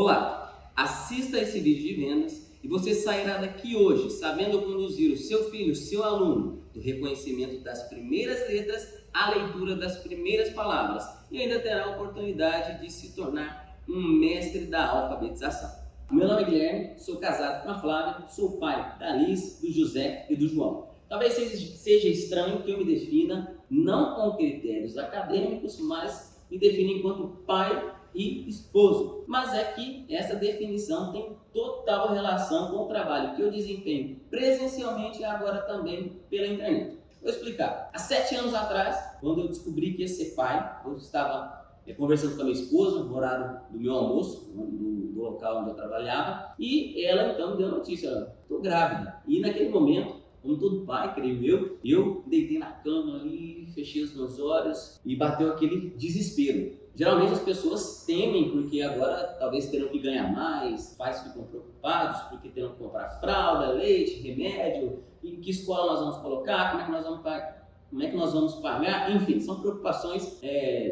Olá, assista esse vídeo de vendas e você sairá daqui hoje sabendo conduzir o seu filho, o seu aluno, do reconhecimento das primeiras letras à leitura das primeiras palavras e ainda terá a oportunidade de se tornar um mestre da alfabetização. Meu nome é Guilherme, sou casado com a Flávia, sou pai da Alice, do José e do João. Talvez seja estranho que eu me defina não com critérios acadêmicos, mas me defino enquanto pai e esposo. Mas é que essa definição tem total relação com o trabalho que eu desempenho presencialmente e agora também pela internet. Vou explicar. Há 7 anos atrás, quando eu descobri que ia ser pai, eu estava conversando com a minha esposa no horário do meu almoço, do local onde eu trabalhava, e ela então me deu a notícia: estou grávida. E naquele momento, como todo pai, creio eu deitei na cama ali, fechei os meus olhos e bateu aquele desespero. Geralmente as pessoas temem porque agora talvez terão que ganhar mais, pais ficam preocupados porque terão que comprar fralda, leite, remédio, em que escola nós vamos colocar, como é que nós vamos pagar, enfim, são preocupações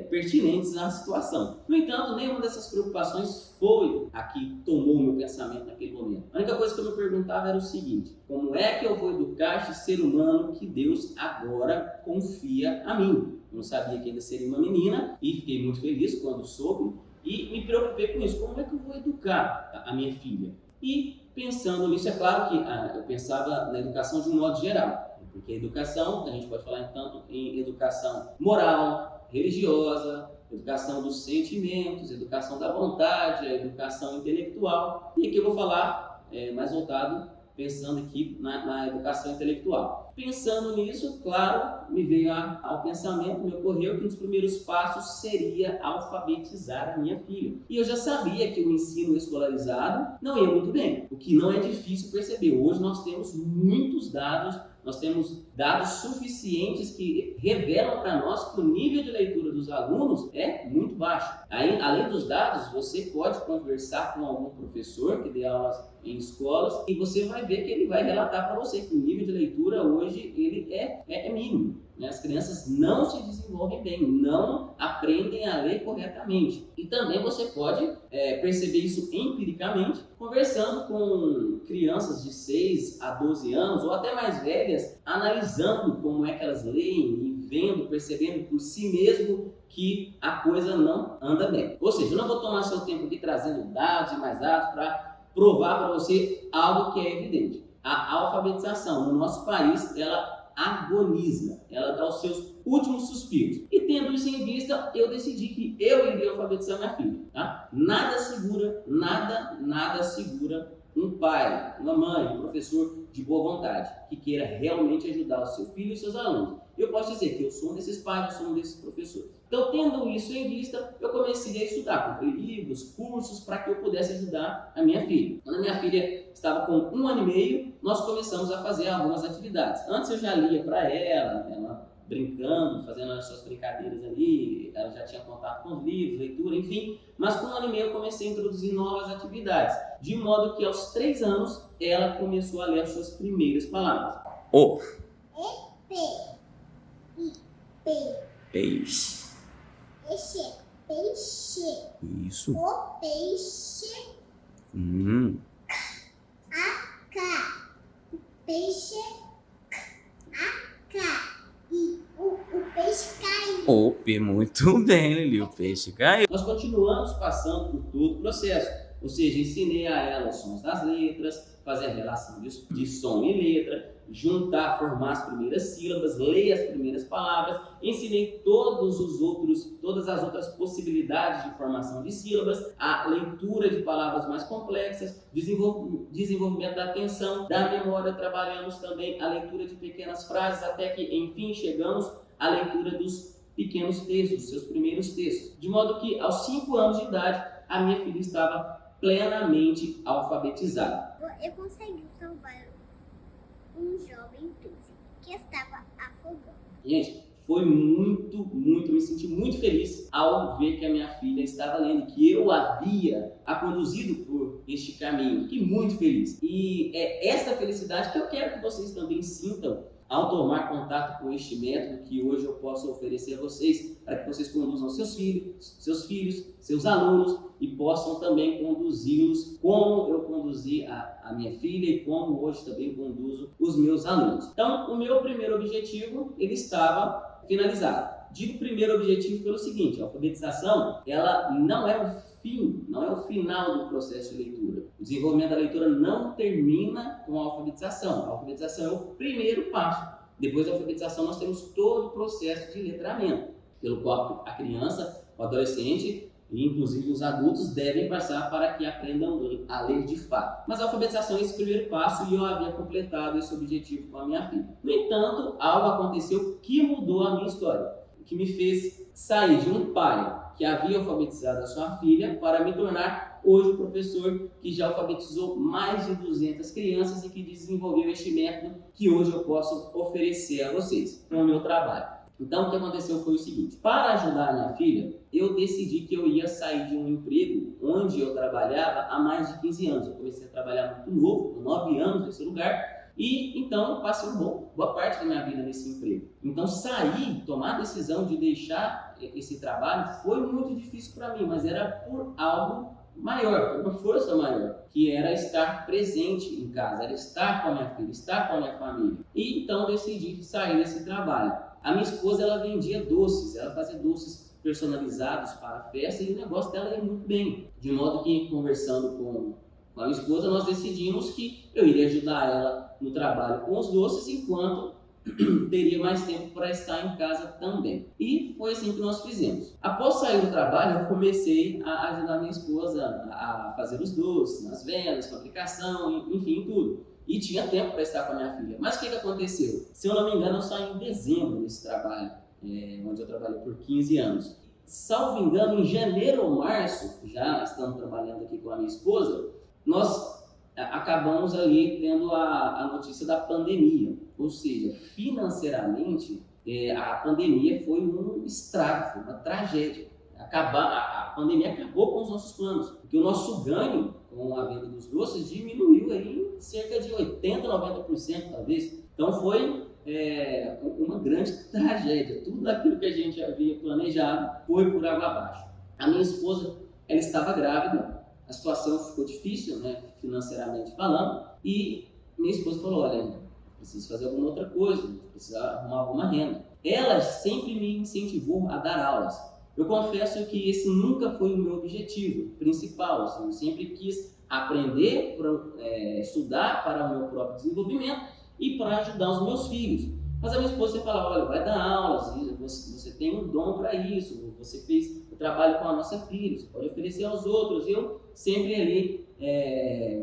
pertinentes à situação. No entanto, nenhuma dessas preocupações foi a que tomou o meu pensamento naquele momento. A única coisa que eu me perguntava era o seguinte: como é que eu vou educar este ser humano que Deus agora confia a mim? Eu não sabia que ainda seria uma menina e fiquei muito feliz quando soube e me preocupei com isso. Como é que eu vou educar a minha filha? E pensando nisso, é claro que eu pensava na educação de um modo geral, porque a educação, a gente pode falar tanto em educação moral, religiosa, educação dos sentimentos, educação da vontade, a educação intelectual. E aqui eu vou falar mais voltado, pensando aqui na educação intelectual. Pensando nisso, claro, me veio ao pensamento, me ocorreu que um dos primeiros passos seria alfabetizar a minha filha. E eu já sabia que o ensino escolarizado não ia muito bem, o que não é difícil perceber. Hoje nós temos muitos dados, nós temos dados suficientes que revelam para nós que o nível de leitura dos alunos é muito baixo. Além dos dados, você pode conversar com algum professor que dê aulas em escolas e você vai ver que ele vai relatar para você que o nível de leitura hoje ele é mínimo. As crianças não se desenvolvem bem, não aprendem a ler corretamente. E também você pode perceber isso empiricamente, conversando com crianças de 6 a 12 anos ou até mais velhas, analisando como é que elas leem e vendo, percebendo por si mesmo que a coisa não anda bem. Ou seja, eu não vou tomar seu tempo aqui trazendo dados e mais dados para provar para você algo que é evidente. A alfabetização no nosso país, ela agoniza, ela dá os seus últimos suspiros. E tendo isso em vista, eu decidi que eu iria alfabetizar minha filha. Tá? Nada segura um pai, uma mãe, um professor de boa vontade, que queira realmente ajudar o seu filho e os seus alunos. Eu posso dizer que eu sou um desses pais, eu sou um desses professores. Então, tendo isso em vista, eu comecei a estudar, comprei livros, cursos, para que eu pudesse ajudar a minha filha. Quando a minha filha estava com 1 ano e meio, nós começamos a fazer algumas atividades. Antes eu já lia para ela brincando, fazendo as suas brincadeiras ali, ela já tinha contato com os livros, leitura, enfim. Mas com 1 ano e meio eu comecei a introduzir novas atividades, de modo que aos 3 anos ela começou a ler as suas primeiras palavras. O. Peixe. Peixe. Isso. O peixe. A. O peixe. A. E o peixe caiu. Muito bem, Lili, o peixe caiu. Nós continuamos passando por todo o processo. Ou seja, ensinei a ela os sons das letras, fazer a relação de som e letra, juntar, formar as primeiras sílabas, ler as primeiras palavras. Ensinei todas as outras possibilidades de formação de sílabas, a leitura de palavras mais complexas, desenvolvimento da atenção, da memória. Trabalhamos também a leitura de pequenas frases, até que, enfim, chegamos à leitura dos pequenos textos, seus primeiros textos. De modo que, aos 5 anos de idade, a minha filha estava plenamente alfabetizada. Eu consegui salvar um jovem príncipe que estava afogando. Gente, foi me senti muito feliz ao ver que a minha filha estava lendo, que eu havia a conduzido por este caminho. Fiquei muito feliz. E é essa felicidade que eu quero que vocês também sintam ao tomar contato com este método que hoje eu posso oferecer a vocês, para que vocês conduzam seus filhos, seus alunos e possam também conduzi-los como eu conduzi a minha filha e como hoje também conduzo os meus alunos. Então, o meu primeiro objetivo, ele estava finalizado. Digo primeiro objetivo pelo seguinte: a alfabetização, ela não é o fim, não é o final do processo de leitura. O desenvolvimento da leitura não termina com a alfabetização. A alfabetização é o primeiro passo. Depois da alfabetização, nós temos todo o processo de letramento, pelo qual a criança, o adolescente e inclusive os adultos devem passar para que aprendam a ler de fato. Mas a alfabetização é esse primeiro passo e eu havia completado esse objetivo com a minha filha. No entanto, algo aconteceu que mudou a minha história, que me fez sair de um pai que havia alfabetizado a sua filha para me tornar hoje o professor que já alfabetizou mais de 200 crianças e que desenvolveu este método que hoje eu posso oferecer a vocês com o meu trabalho. Então, o que aconteceu foi o seguinte: para ajudar a minha filha, eu decidi que eu ia sair de um emprego onde eu trabalhava há mais de 15 anos. Eu comecei a trabalhar muito novo, com 9 anos nesse lugar, e então passei boa parte da minha vida nesse emprego. Então, tomar a decisão de deixar esse trabalho foi muito difícil para mim, mas era por algo maior, por uma força maior, que era estar presente em casa, era estar com a minha filha, estar com a minha família. E então decidi sair desse trabalho. A minha esposa, ela vendia doces, ela fazia doces personalizados para a festa e o negócio dela ia muito bem. De modo que, conversando com a minha esposa, nós decidimos que eu iria ajudar ela no trabalho com os doces, enquanto teria mais tempo para estar em casa também. E foi assim que nós fizemos. Após sair do trabalho, eu comecei a ajudar minha esposa a fazer os doces, nas vendas, fabricação, enfim, tudo. E tinha tempo para estar com a minha filha. Mas o que aconteceu? Se eu não me engano, eu saí em dezembro desse trabalho, onde eu trabalhei por 15 anos. Salvo engano, em janeiro ou março, já estamos trabalhando aqui com a minha esposa, nós acabamos ali tendo a notícia da pandemia. Ou seja, financeiramente, a pandemia foi um estrago, foi uma tragédia. A pandemia acabou com os nossos planos, porque o nosso ganho com a venda dos doces diminuiu aí em cerca de 80%, 90% talvez. Então foi uma grande tragédia. Tudo aquilo que a gente havia planejado foi por água abaixo. A minha esposa, ela estava grávida, a situação ficou difícil, né, financeiramente falando, e minha esposa falou: olha, preciso fazer alguma outra coisa, preciso arrumar alguma renda. Ela sempre me incentivou a dar aulas. Eu confesso que esse nunca foi o meu objetivo principal. Assim, eu sempre quis aprender, estudar para o meu próprio desenvolvimento e para ajudar os meus filhos. Mas a minha esposa sempre falava: olha, vai dar aulas, você tem um dom para isso, você fez o trabalho com a nossa filha, você pode oferecer aos outros. E eu sempre ali,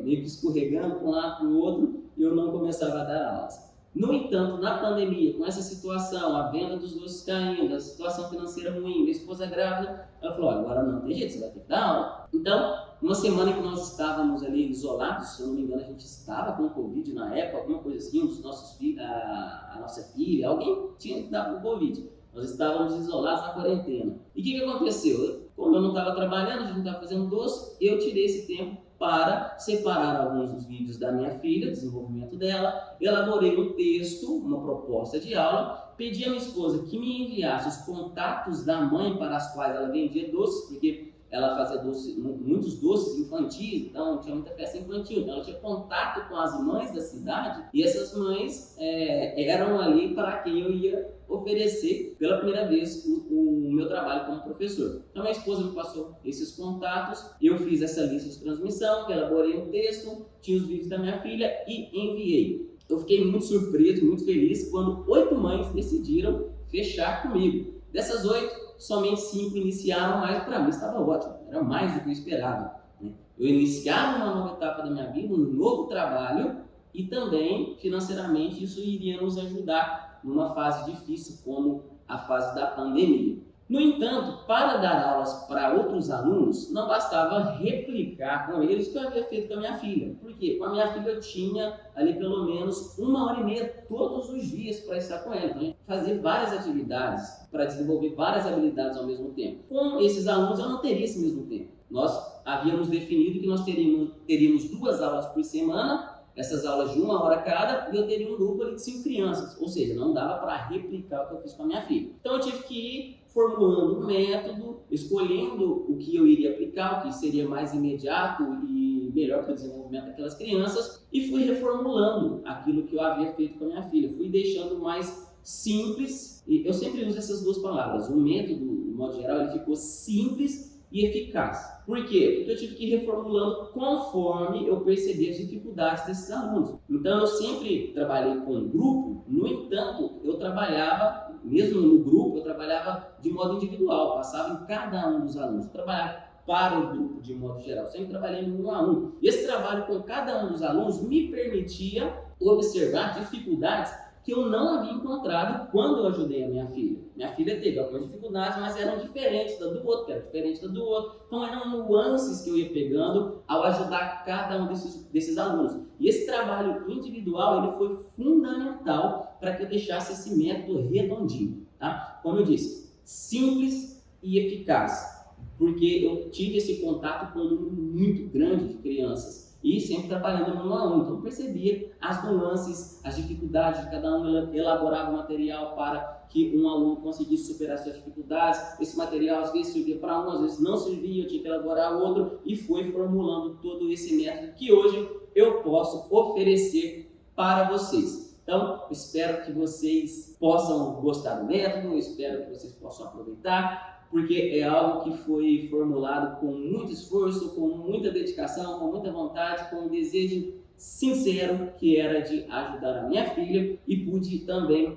meio que escorregando para um lado para o outro, e eu não começava a dar aulas. No entanto, na pandemia, com essa situação, a venda dos doces caindo, a situação financeira ruim, minha esposa grávida, ela falou: agora não tem jeito, você vai ter que dar aula. Então, uma semana que nós estávamos ali isolados, se eu não me engano, a gente estava com Covid na época, alguma coisa assim, um dos nossos filhos, a nossa filha, alguém tinha que dar com Covid. Nós estávamos isolados na quarentena. E o que aconteceu? Como eu não estava trabalhando, a gente não estava fazendo doce, eu tirei esse tempo para separar alguns dos vídeos da minha filha, desenvolvimento dela, elaborei um texto, uma proposta de aula, pedi à minha esposa que me enviasse os contatos da mãe para as quais ela vendia doces, porque ela fazia muitos doces infantis, então tinha muita festa infantil, então ela tinha contato com as mães da cidade, e essas mães eram ali para quem eu ia oferecer pela primeira vez o meu trabalho como professor. Então minha esposa me passou esses contatos, eu fiz essa lista de transmissão, elaborei um texto, tinha os vídeos da minha filha e enviei. Eu fiquei muito surpreso, muito feliz quando 8 mães decidiram fechar comigo. Dessas 8, somente 5 iniciaram, mas para mim estava ótimo, era mais do que eu esperava, né? Eu iniciava uma nova etapa da minha vida, um novo trabalho, e também financeiramente isso iria nos ajudar numa fase difícil como a fase da pandemia. No entanto, para dar aulas para outros alunos, não bastava replicar com eles o que eu havia feito com a minha filha. Por quê? Com a minha filha eu tinha ali pelo menos 1h30 todos os dias para estar com ela. Então, a gente fazia várias atividades para desenvolver várias habilidades ao mesmo tempo. Com esses alunos eu não teria esse mesmo tempo. Nós havíamos definido que nós teríamos 2 aulas por semana, essas aulas de 1 hora cada e eu teria um grupo ali de 5 crianças, ou seja, não dava para replicar o que eu fiz com a minha filha. Então eu tive que ir formulando um método, escolhendo o que eu iria aplicar, o que seria mais imediato e melhor para o desenvolvimento daquelas crianças, e fui reformulando aquilo que eu havia feito com a minha filha, fui deixando mais simples, e eu sempre uso essas duas palavras, o método, de modo geral, ele ficou simples e eficaz. Por quê? Porque eu tive que ir reformulando conforme eu percebi as dificuldades desses alunos. Então eu sempre trabalhei com um grupo, no entanto, eu trabalhava, mesmo no grupo, eu trabalhava de modo individual, passava em cada um dos alunos, eu trabalhava para o grupo de modo geral, sempre trabalhei no 1 a 1. E esse trabalho com cada um dos alunos me permitia observar dificuldades que eu não havia encontrado quando eu ajudei a minha filha. Minha filha teve algumas dificuldades, mas eram diferentes da do outro, que era diferente da do outro. Então eram nuances que eu ia pegando ao ajudar cada um desses alunos. E esse trabalho individual ele foi fundamental para que eu deixasse esse método redondinho. Tá? Como eu disse, simples e eficaz, porque eu tive esse contato com um número muito grande de crianças. E sempre trabalhando no 1 a 1, então eu percebia as nuances, as dificuldades de cada um, elaborava o material para que um aluno conseguisse superar suas dificuldades. Esse material às vezes servia para um, às vezes não servia, eu tinha que elaborar outro, e foi formulando todo esse método que hoje eu posso oferecer para vocês. Então, espero que vocês possam gostar do método, espero que vocês possam aproveitar, porque é algo que foi formulado com muito esforço, com muita dedicação, com muita vontade, com um desejo sincero que era de ajudar a minha filha, e pude também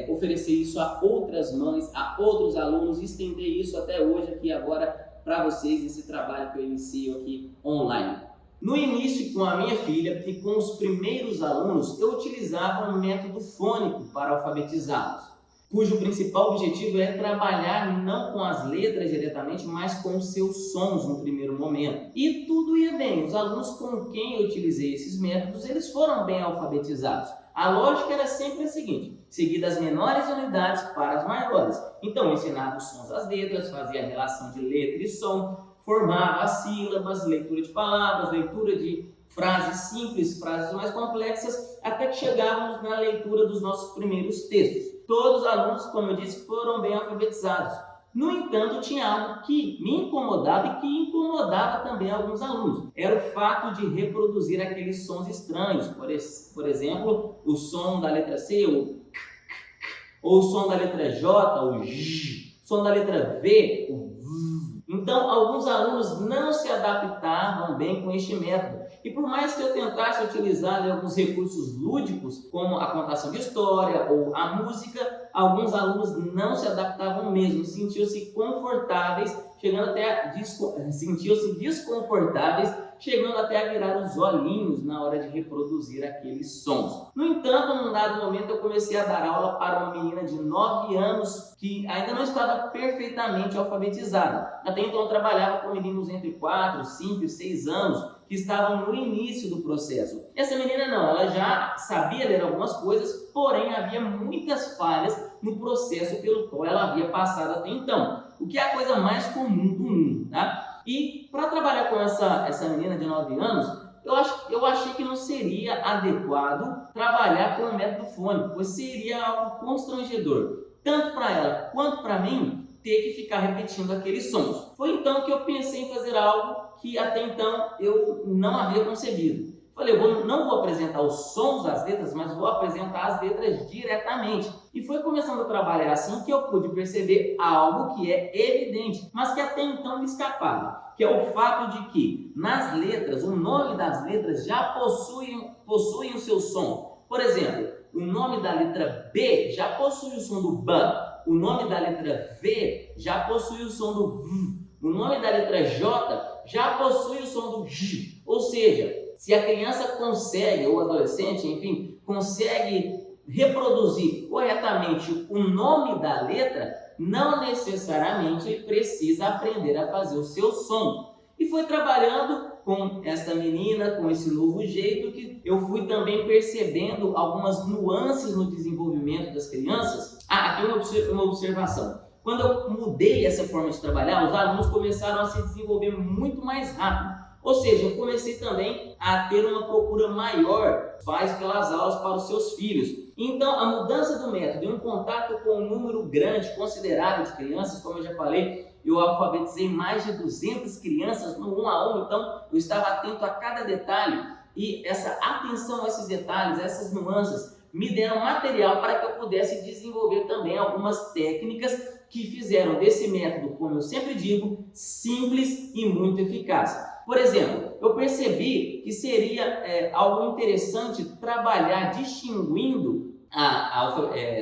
oferecer isso a outras mães, a outros alunos, e estender isso até hoje aqui agora para vocês, esse trabalho que eu inicio aqui online. No início, com a minha filha e com os primeiros alunos, eu utilizava um método fônico para alfabetizá-los, cujo principal objetivo é trabalhar não com as letras diretamente, mas com os seus sons no primeiro momento. E tudo ia bem, os alunos com quem eu utilizei esses métodos, eles foram bem alfabetizados. A lógica era sempre a seguinte, seguir das menores unidades para as maiores. Então eu ensinava os sons das letras, fazia a relação de letra e som, formava as sílabas, leitura de palavras, leitura de frases simples, frases mais complexas, até que chegávamos na leitura dos nossos primeiros textos. Todos os alunos, como eu disse, foram bem alfabetizados. No entanto, tinha algo que me incomodava e que incomodava também alguns alunos. Era o fato de reproduzir aqueles sons estranhos. Por exemplo, o som da letra C, ou o som da letra J, o J, o som da letra V, o V. Então, alguns alunos não se adaptavam bem com este método. E por mais que eu tentasse utilizar alguns recursos lúdicos, como a contação de história ou a música, alguns alunos não se adaptavam mesmo, sentiam-se confortáveis, sentiam-se desconfortáveis, chegando até a virar os olhinhos na hora de reproduzir aqueles sons. No entanto, num dado momento eu comecei a dar aula para uma menina de 9 anos que ainda não estava perfeitamente alfabetizada. Até então eu trabalhava com meninos entre 4, 5 e 6 anos, que estavam no início do processo. Essa menina não, ela já sabia ler algumas coisas, porém havia muitas falhas no processo pelo qual ela havia passado até então, o que é a coisa mais comum do mundo, tá? E para trabalhar com essa menina de 9 anos, eu achei que não seria adequado trabalhar com o método fônico, pois seria algo constrangedor, tanto para ela quanto para mim, ter que ficar repetindo aqueles sons. Foi então que eu pensei em fazer algo que até então eu não havia concebido. Falei, não vou apresentar os sons das letras, mas vou apresentar as letras diretamente. E foi começando a trabalhar assim que eu pude perceber algo que é evidente, mas que até então me escapava, que é o fato de que nas letras, o nome das letras já possuem o seu som. Por exemplo, o nome da letra B já possui o som do B. O nome da letra V já possui o som do V. O nome da letra J já possui o som do J. Ou seja, se a criança consegue, ou adolescente, enfim, consegue reproduzir corretamente o nome da letra, não necessariamente ele precisa aprender a fazer o seu som. E foi trabalhando com essa menina, com esse novo jeito, que eu fui também percebendo algumas nuances no desenvolvimento das crianças. Aqui uma observação. Quando eu mudei essa forma de trabalhar, os alunos começaram a se desenvolver muito mais rápido. Ou seja, eu comecei também a ter uma procura maior dos pais pelas aulas para os seus filhos. Então, a mudança do método e um contato com um número grande, considerável de crianças, como eu já falei, eu alfabetizei mais de 200 crianças no 1 a 1, então eu estava atento a cada detalhe e essa atenção a esses detalhes, a essas nuances, me deram material para que eu pudesse desenvolver também algumas técnicas que fizeram desse método, como eu sempre digo, simples e muito eficaz. Por exemplo, eu percebi que seria algo interessante trabalhar distinguindo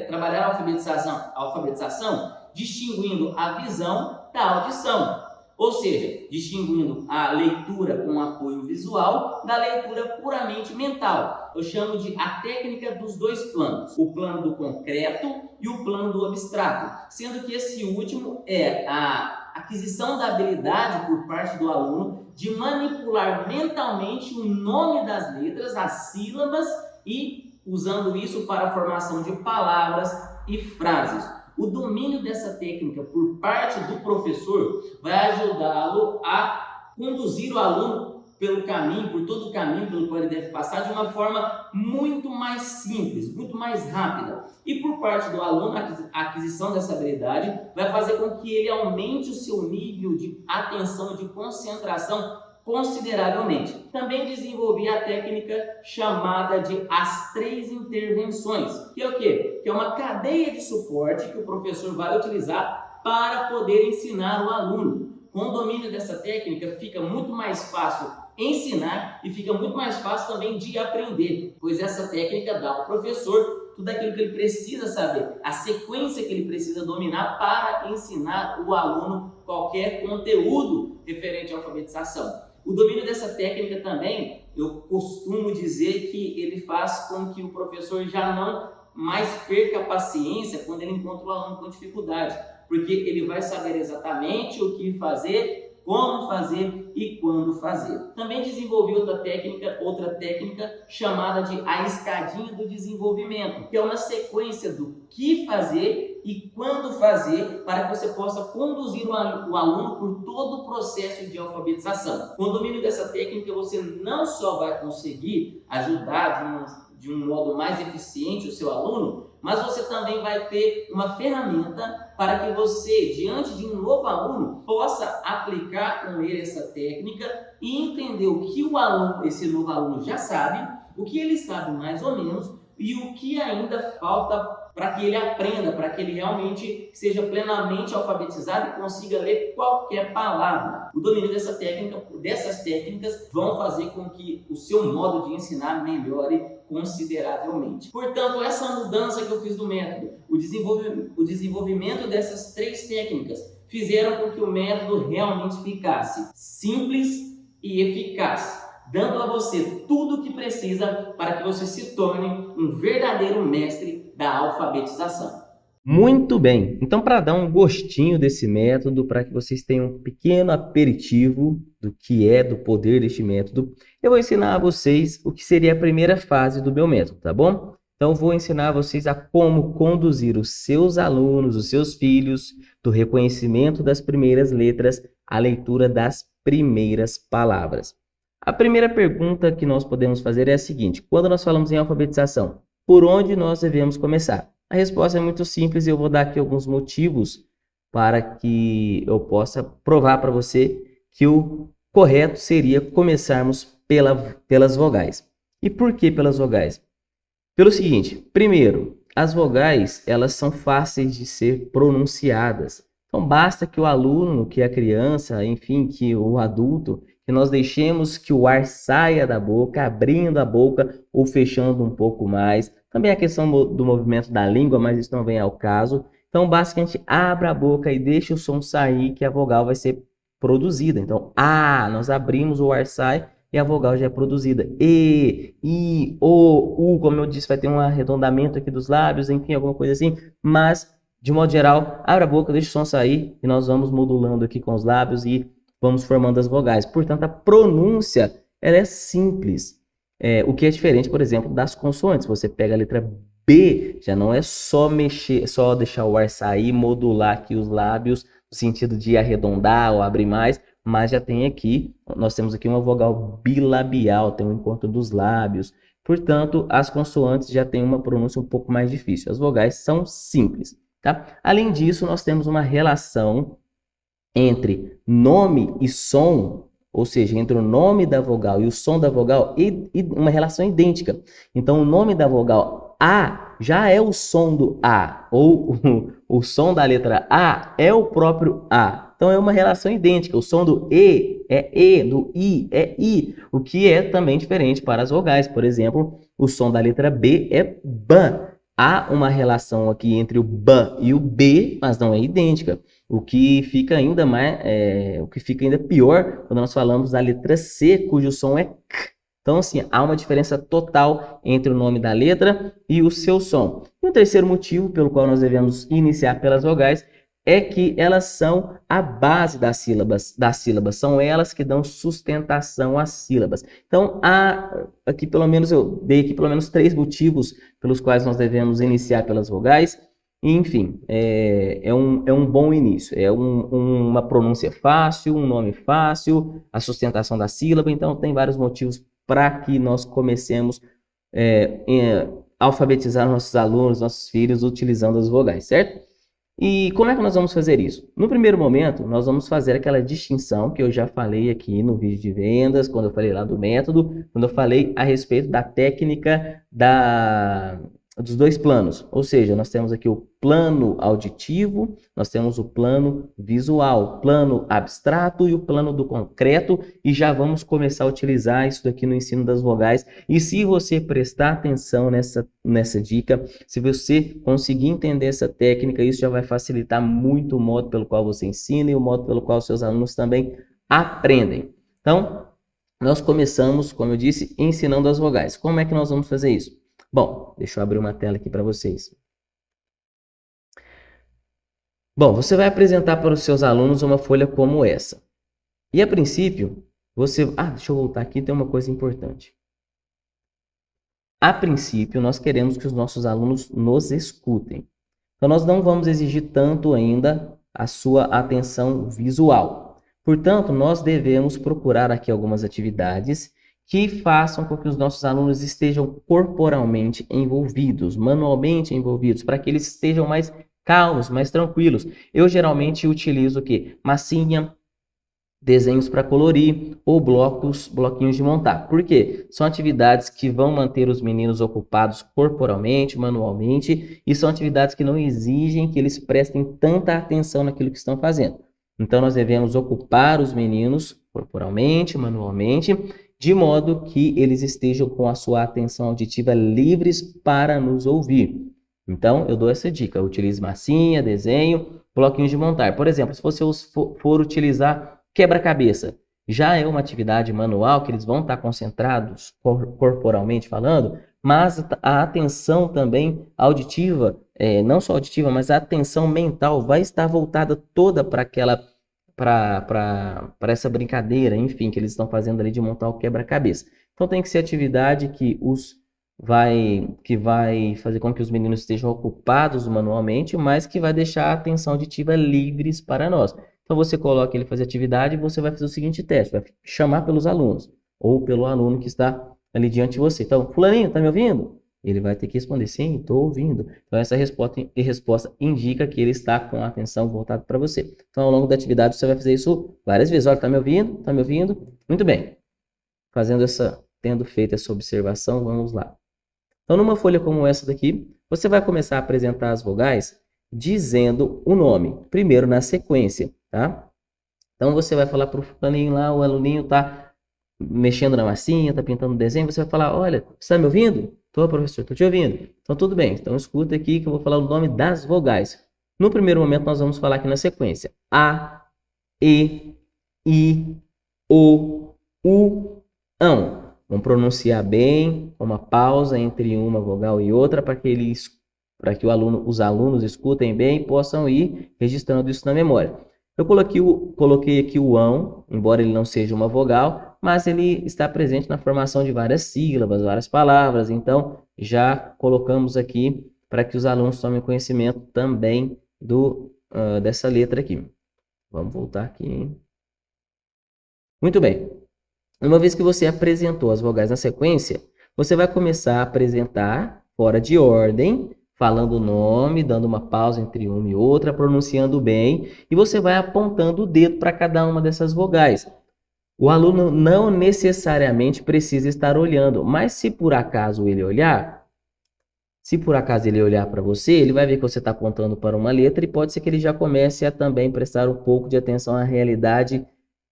trabalhar a alfabetização, distinguindo a visão da audição, ou seja, distinguindo a leitura com apoio visual da leitura puramente mental. Eu chamo de a técnica dos dois planos, o plano do concreto e o plano do abstrato, sendo que esse último é a aquisição da habilidade por parte do aluno de manipular mentalmente o nome das letras, as sílabas e usando isso para a formação de palavras e frases. O domínio dessa técnica por parte do professor vai ajudá-lo a conduzir o aluno pelo caminho, por todo o caminho pelo qual ele deve passar de uma forma muito mais simples, muito mais rápida. E por parte do aluno, a aquisição dessa habilidade vai fazer com que ele aumente o seu nível de atenção, de concentração consideravelmente. Também desenvolvi a técnica chamada de as 3 intervenções, que é o quê? Que é uma cadeia de suporte que o professor vai utilizar para poder ensinar o aluno. Com o domínio dessa técnica fica muito mais fácil ensinar e fica muito mais fácil também de aprender, pois essa técnica dá ao professor tudo aquilo que ele precisa saber, a sequência que ele precisa dominar para ensinar o aluno qualquer conteúdo referente à alfabetização. O domínio dessa técnica também, eu costumo dizer que ele faz com que o professor já não mais perca a paciência quando ele encontra o aluno com dificuldade, porque ele vai saber exatamente o que fazer, como fazer e quando fazer. Também desenvolvi outra técnica chamada de a escadinha do desenvolvimento, que é uma sequência do que fazer e quando fazer para que você possa conduzir o aluno por todo o processo de alfabetização. Com o domínio dessa técnica, você não só vai conseguir ajudar de um modo mais eficiente o seu aluno, mas você também vai ter uma ferramenta para que você, diante de um novo aluno, possa aplicar com ele essa técnica e entender o que esse novo aluno já sabe, o que ele sabe mais ou menos e o que ainda falta para que ele aprenda, para que ele realmente seja plenamente alfabetizado e consiga ler qualquer palavra. O domínio dessas técnicas vão fazer com que o seu modo de ensinar melhore consideravelmente. Portanto, essa mudança que eu fiz do método, o desenvolvimento dessas 3 técnicas, fizeram com que o método realmente ficasse simples e eficaz, dando a você tudo o que precisa para que você se torne um verdadeiro mestre da alfabetização. Muito bem, então para dar um gostinho desse método, para que vocês tenham um pequeno aperitivo do que é, do poder deste método, eu vou ensinar a vocês o que seria a primeira fase do meu método, tá bom? Então vou ensinar a vocês a como conduzir os seus alunos, os seus filhos, do reconhecimento das primeiras letras à leitura das primeiras palavras. A primeira pergunta que nós podemos fazer é a seguinte: quando nós falamos em alfabetização, por onde nós devemos começar? A resposta é muito simples e eu vou dar aqui alguns motivos para que eu possa provar para você que o correto seria começarmos pelas vogais. E por que pelas vogais? Pelo seguinte: primeiro, as vogais elas são fáceis de ser pronunciadas. Então basta que o aluno, que a criança, enfim, que o adulto, que nós deixemos que o ar saia da boca, abrindo a boca ou fechando um pouco mais. Também a questão do movimento da língua, mas isso não vem ao caso. Então basta que a gente abra a boca e deixe o som sair, que a vogal vai ser produzida. Então, nós abrimos, o ar sai e a vogal já é produzida. E, I, O, U, como eu disse, vai ter um arredondamento aqui dos lábios, enfim, alguma coisa assim. Mas, de modo geral, abre a boca, deixa o som sair e nós vamos modulando aqui com os lábios e vamos formando as vogais. Portanto, a pronúncia ela é simples. O que é diferente, por exemplo, das consoantes. Você pega a letra B, já não é só mexer, só deixar o ar sair, modular aqui os lábios, no sentido de arredondar ou abrir mais, mas já tem aqui, nós temos aqui uma vogal bilabial, tem um encontro dos lábios. Portanto, as consoantes já têm uma pronúncia um pouco mais difícil. As vogais são simples, tá? Além disso, nós temos uma relação entre nome e som, ou seja, entre o nome da vogal e o som da vogal, e uma relação idêntica. Então, o nome da vogal A já é o som do A, ou o som da letra A é o próprio A. Então, é uma relação idêntica. O som do E é E, do I é I, o que é também diferente para as vogais. Por exemplo, o som da letra B é BAN. Há uma relação aqui entre o BAN e o B, mas não é idêntica. O que fica ainda pior quando nós falamos da letra C, cujo som é K. Então, assim, há uma diferença total entre o nome da letra e o seu som. E o terceiro motivo pelo qual nós devemos iniciar pelas vogais é que elas são a base das sílabas, são elas que dão sustentação às sílabas. Então, eu dei aqui pelo menos 3 motivos pelos quais nós devemos iniciar pelas vogais. Enfim, é um bom início, uma pronúncia fácil, um nome fácil, a sustentação da sílaba. Então, tem vários motivos para que nós comecemos a alfabetizar nossos alunos, nossos filhos, utilizando as vogais, certo? E como é que nós vamos fazer isso? No primeiro momento, nós vamos fazer aquela distinção que eu já falei aqui no vídeo de vendas, quando eu falei lá do método, quando eu falei a respeito da técnica dos 2 planos. Ou seja, nós temos aqui o plano auditivo, nós temos o plano visual, plano abstrato e o plano do concreto, e já vamos começar a utilizar isso daqui no ensino das vogais. E se você prestar atenção nessa dica, se você conseguir entender essa técnica, isso já vai facilitar muito o modo pelo qual você ensina e o modo pelo qual seus alunos também aprendem. Então, nós começamos, como eu disse, ensinando as vogais. Como é que nós vamos fazer isso? Bom, deixa eu abrir uma tela aqui para vocês. Bom, você vai apresentar para os seus alunos uma folha como essa. E a princípio, deixa eu voltar aqui, tem uma coisa importante. A princípio, nós queremos que os nossos alunos nos escutem. Então, nós não vamos exigir tanto ainda a sua atenção visual. Portanto, nós devemos procurar aqui algumas atividades que façam com que os nossos alunos estejam corporalmente envolvidos, manualmente envolvidos, para que eles estejam mais calmos, mais tranquilos. Eu geralmente utilizo o quê? Massinha, desenhos para colorir ou bloquinhos de montar. Por quê? São atividades que vão manter os meninos ocupados corporalmente, manualmente, e são atividades que não exigem que eles prestem tanta atenção naquilo que estão fazendo. Então, nós devemos ocupar os meninos corporalmente, manualmente, de modo que eles estejam com a sua atenção auditiva livres para nos ouvir. Então, eu dou essa dica. Utilize massinha, desenho, bloquinhos de montar. Por exemplo, se você for utilizar quebra-cabeça, já é uma atividade manual que eles vão estar concentrados corporalmente falando, mas a atenção também auditiva, não só auditiva, mas a atenção mental vai estar voltada toda para essa brincadeira, enfim, que eles estão fazendo ali de montar o quebra-cabeça. Então tem que ser atividade que vai fazer com que os meninos estejam ocupados manualmente, mas que vai deixar a atenção auditiva livres para nós. Então você coloca ele fazer atividade e você vai fazer o seguinte teste, vai chamar pelos alunos, ou pelo aluno que está ali diante de você. Então, fulaninho, está me ouvindo? Ele vai ter que responder, sim, estou ouvindo. Então essa resposta indica que ele está com a atenção voltada para você. Então ao longo da atividade você vai fazer isso várias vezes. Olha, está me ouvindo? Está me ouvindo? Muito bem. Tendo feito essa observação, vamos lá. Então numa folha como essa daqui, você vai começar a apresentar as vogais dizendo o nome, primeiro na sequência, tá? Então você vai falar para o fulaninho lá, o aluninho está mexendo na massinha, está pintando o desenho, você vai falar, olha, você está me ouvindo? Estou, professor, estou te ouvindo. Então tudo bem, então escuta aqui que eu vou falar o nome das vogais. No primeiro momento nós vamos falar aqui na sequência. A, E, I, O, U, ão. Vamos pronunciar bem, uma pausa entre uma vogal e outra para que os alunos escutem bem e possam ir registrando isso na memória. Eu coloquei aqui o ão, embora ele não seja uma vogal, mas ele está presente na formação de várias sílabas, várias palavras. Então, já colocamos aqui para que os alunos tomem conhecimento também dessa letra aqui. Vamos voltar aqui. Muito bem. Uma vez que você apresentou as vogais na sequência, você vai começar a apresentar fora de ordem, falando o nome, dando uma pausa entre uma e outra, pronunciando bem, e você vai apontando o dedo para cada uma dessas vogais. O aluno não necessariamente precisa estar olhando, mas se por acaso ele olhar para você, ele vai ver que você está apontando para uma letra e pode ser que ele já comece a também prestar um pouco de atenção à realidade,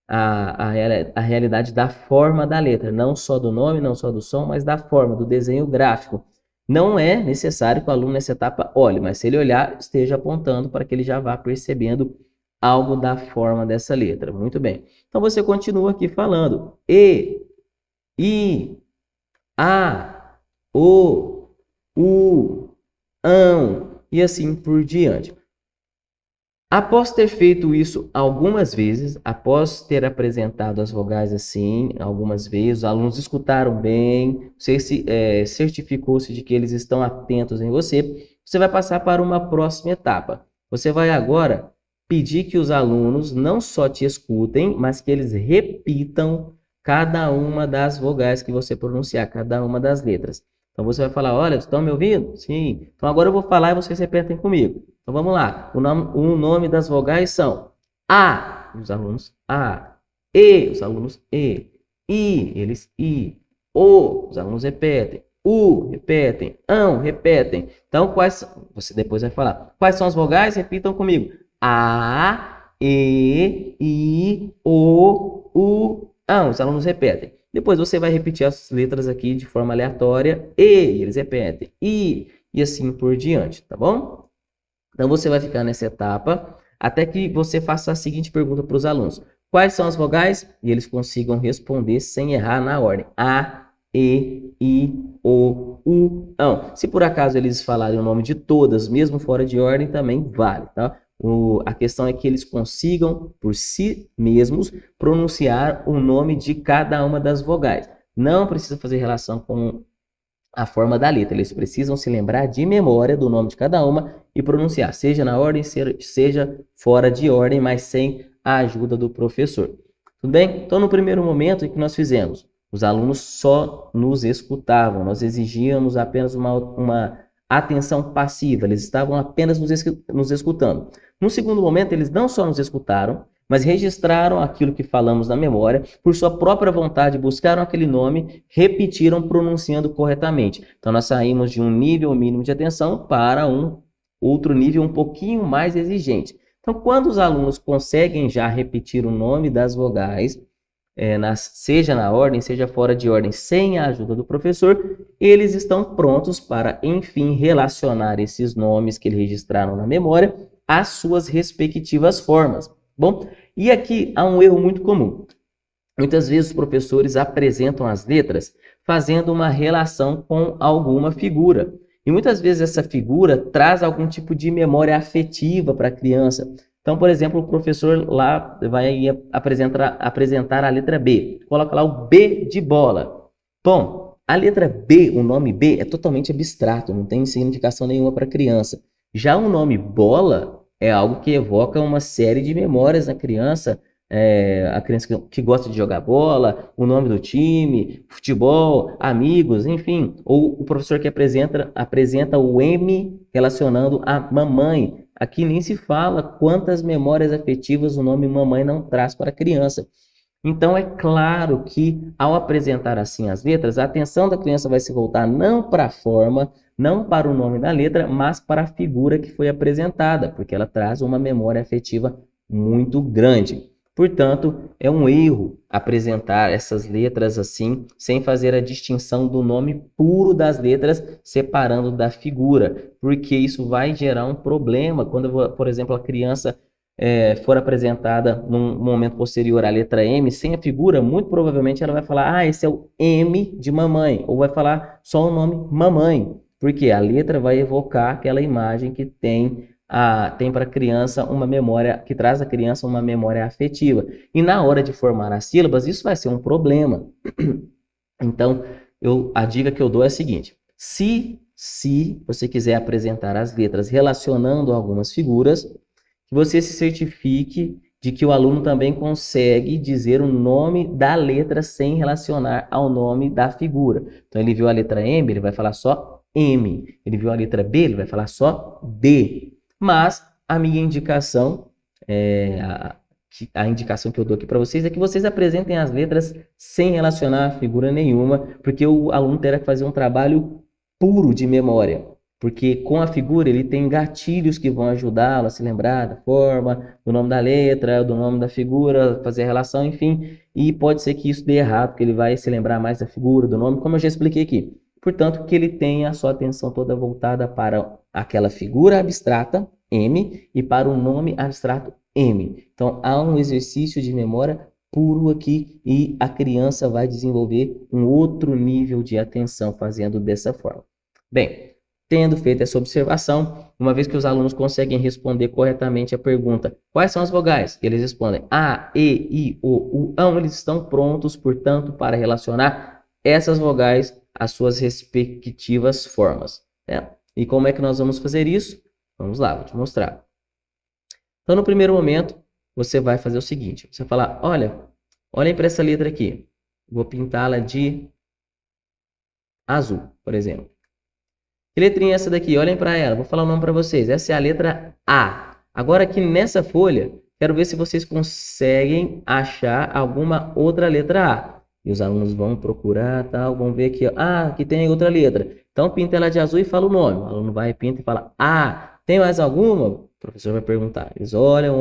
a realidade da forma da letra, não só do nome, não só do som, mas da forma, do desenho gráfico. Não é necessário que o aluno nessa etapa olhe, mas se ele olhar, esteja apontando para que ele já vá percebendo algo da forma dessa letra. Muito bem. Então você continua aqui falando E, I, A, O, U, ão e assim por diante. Após ter feito isso algumas vezes, após ter apresentado as vogais assim algumas vezes, os alunos escutaram bem, você certificou-se de que eles estão atentos em você, você vai passar para uma próxima etapa. Você vai agora pedir que os alunos não só te escutem, mas que eles repitam cada uma das vogais que você pronunciar, cada uma das letras. Então você vai falar, olha, estão me ouvindo? Sim. Então agora eu vou falar e vocês repetem comigo. Então vamos lá. O nome das vogais são A, os alunos A. E, os alunos E. I, eles I. O, os alunos repetem. U, repetem. Ão, repetem. Então você depois vai falar. Quais são as vogais? Repitam comigo. A, E, I, O, U, ão. Os alunos repetem. Depois você vai repetir as letras aqui de forma aleatória. E, eles repetem. I, e assim por diante, tá bom? Então você vai ficar nessa etapa até que você faça a seguinte pergunta para os alunos. Quais são as vogais? E eles consigam responder sem errar na ordem. A, E, I, O, U, ão. Se por acaso eles falarem o nome de todas, mesmo fora de ordem, também vale, tá? A questão é que eles consigam, por si mesmos, pronunciar o nome de cada uma das vogais. Não precisa fazer relação com a forma da letra. Eles precisam se lembrar de memória do nome de cada uma e pronunciar, seja na ordem, seja fora de ordem, mas sem a ajuda do professor. Tudo bem? Então, no primeiro momento, o que nós fizemos? Os alunos só nos escutavam, nós exigíamos apenas uma atenção passiva, eles estavam apenas nos escutando. No segundo momento, eles não só nos escutaram, mas registraram aquilo que falamos na memória, por sua própria vontade, buscaram aquele nome, repetiram pronunciando corretamente. Então, nós saímos de um nível mínimo de atenção para um outro nível um pouquinho mais exigente. Então, quando os alunos conseguem já repetir o nome das vogais, seja na ordem, seja fora de ordem, sem a ajuda do professor, eles estão prontos para, enfim, relacionar esses nomes que eles registraram na memória às suas respectivas formas. Bom, e aqui há um erro muito comum. Muitas vezes os professores apresentam as letras fazendo uma relação com alguma figura. E muitas vezes essa figura traz algum tipo de memória afetiva para a criança. Então, por exemplo, o professor lá vai apresentar a letra B. Coloca lá o B de bola. Bom, a letra B, o nome B, é totalmente abstrato, não tem significação nenhuma para a criança. Já o nome bola é algo que evoca uma série de memórias na criança, a criança que gosta de jogar bola, o nome do time, futebol, amigos, enfim. Ou o professor que apresenta o M relacionando a mamãe. Aqui nem se fala quantas memórias afetivas o nome mamãe não traz para a criança. Então, é claro que, ao apresentar assim as letras, a atenção da criança vai se voltar não para a forma, não para o nome da letra, mas para a figura que foi apresentada, porque ela traz uma memória afetiva muito grande. Portanto, é um erro apresentar essas letras assim, sem fazer a distinção do nome puro das letras, separando da figura, porque isso vai gerar um problema quando, por exemplo, a criança for apresentada num momento posterior à letra M, sem a figura, muito provavelmente ela vai falar, esse é o M de mamãe, ou vai falar só o nome mamãe, porque a letra vai evocar aquela imagem que tem para a criança uma memória, que traz à criança uma memória afetiva. E na hora de formar as sílabas, isso vai ser um problema. Então, a dica que eu dou é a seguinte, se você quiser apresentar as letras relacionando algumas figuras, que você se certifique de que o aluno também consegue dizer o nome da letra sem relacionar ao nome da figura. Então, ele viu a letra M, ele vai falar só M. Ele viu a letra B, ele vai falar só B. Mas a minha indicação, a indicação que eu dou aqui para vocês é que vocês apresentem as letras sem relacionar a figura nenhuma, porque o aluno terá que fazer um trabalho puro de memória. Porque com a figura ele tem gatilhos que vão ajudá-lo a se lembrar da forma, do nome da letra, do nome da figura, fazer a relação, enfim. E pode ser que isso dê errado, porque ele vai se lembrar mais da figura, do nome, como eu já expliquei aqui. Portanto, que ele tenha a sua atenção toda voltada para aquela figura abstrata, M, e para o nome abstrato, M. Então, há um exercício de memória puro aqui e a criança vai desenvolver um outro nível de atenção fazendo dessa forma. Bem, tendo feito essa observação, uma vez que os alunos conseguem responder corretamente a pergunta, quais são as vogais? Eles respondem A, E, I, O, U, ão, eles estão prontos, portanto, para relacionar essas vogais às suas respectivas formas. E como é que nós vamos fazer isso? Vamos lá, vou te mostrar. Então, no primeiro momento, você vai fazer o seguinte, você vai falar, olhem para essa letra aqui, vou pintá-la de azul, por exemplo. Que letrinha é essa daqui? Olhem para ela, vou falar o nome para vocês. Essa é a letra A. Agora aqui nessa folha, quero ver se vocês conseguem achar alguma outra letra A. E os alunos vão procurar, tal, vão ver aqui, aqui tem outra letra. Então pinta ela de azul e fala o nome. O aluno vai, pinta e fala, tem mais alguma? O professor vai perguntar. Eles olham,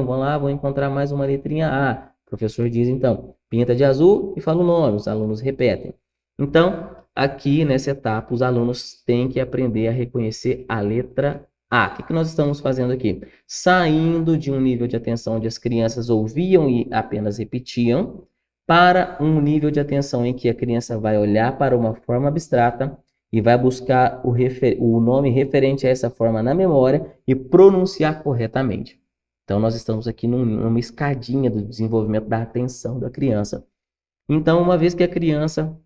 vão lá, vão encontrar mais uma letrinha A. O professor diz então, pinta de azul e fala o nome. Os alunos repetem. Então, aqui nessa etapa, os alunos têm que aprender a reconhecer a letra A. O que nós estamos fazendo aqui? Saindo de um nível de atenção onde as crianças ouviam e apenas repetiam, para um nível de atenção em que a criança vai olhar para uma forma abstrata e vai buscar o nome referente a essa forma na memória e pronunciar corretamente. Então, nós estamos aqui numa escadinha do desenvolvimento da atenção da criança. Então, uma vez que a criança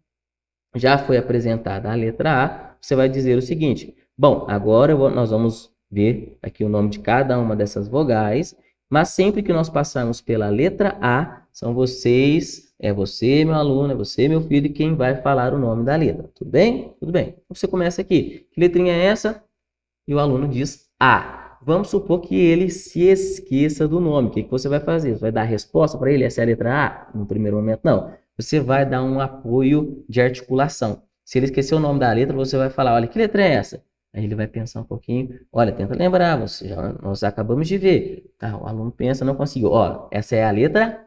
já foi apresentada a letra A, você vai dizer o seguinte, bom, agora nós vamos ver aqui o nome de cada uma dessas vogais, mas sempre que nós passarmos pela letra A, são vocês, é você, meu aluno, é você, meu filho, quem vai falar o nome da letra. Tudo bem? Tudo bem. Então, você começa aqui. Que letrinha é essa? E o aluno diz A. Vamos supor que ele se esqueça do nome. O que você vai fazer? Você vai dar a resposta para ele? Essa é a letra A? No primeiro momento, não. Você vai dar um apoio de articulação. Se ele esqueceu o nome da letra, você vai falar, olha, que letra é essa? Aí ele vai pensar um pouquinho, olha, tenta lembrar, nós acabamos de ver. O aluno pensa, não conseguiu. Essa é a letra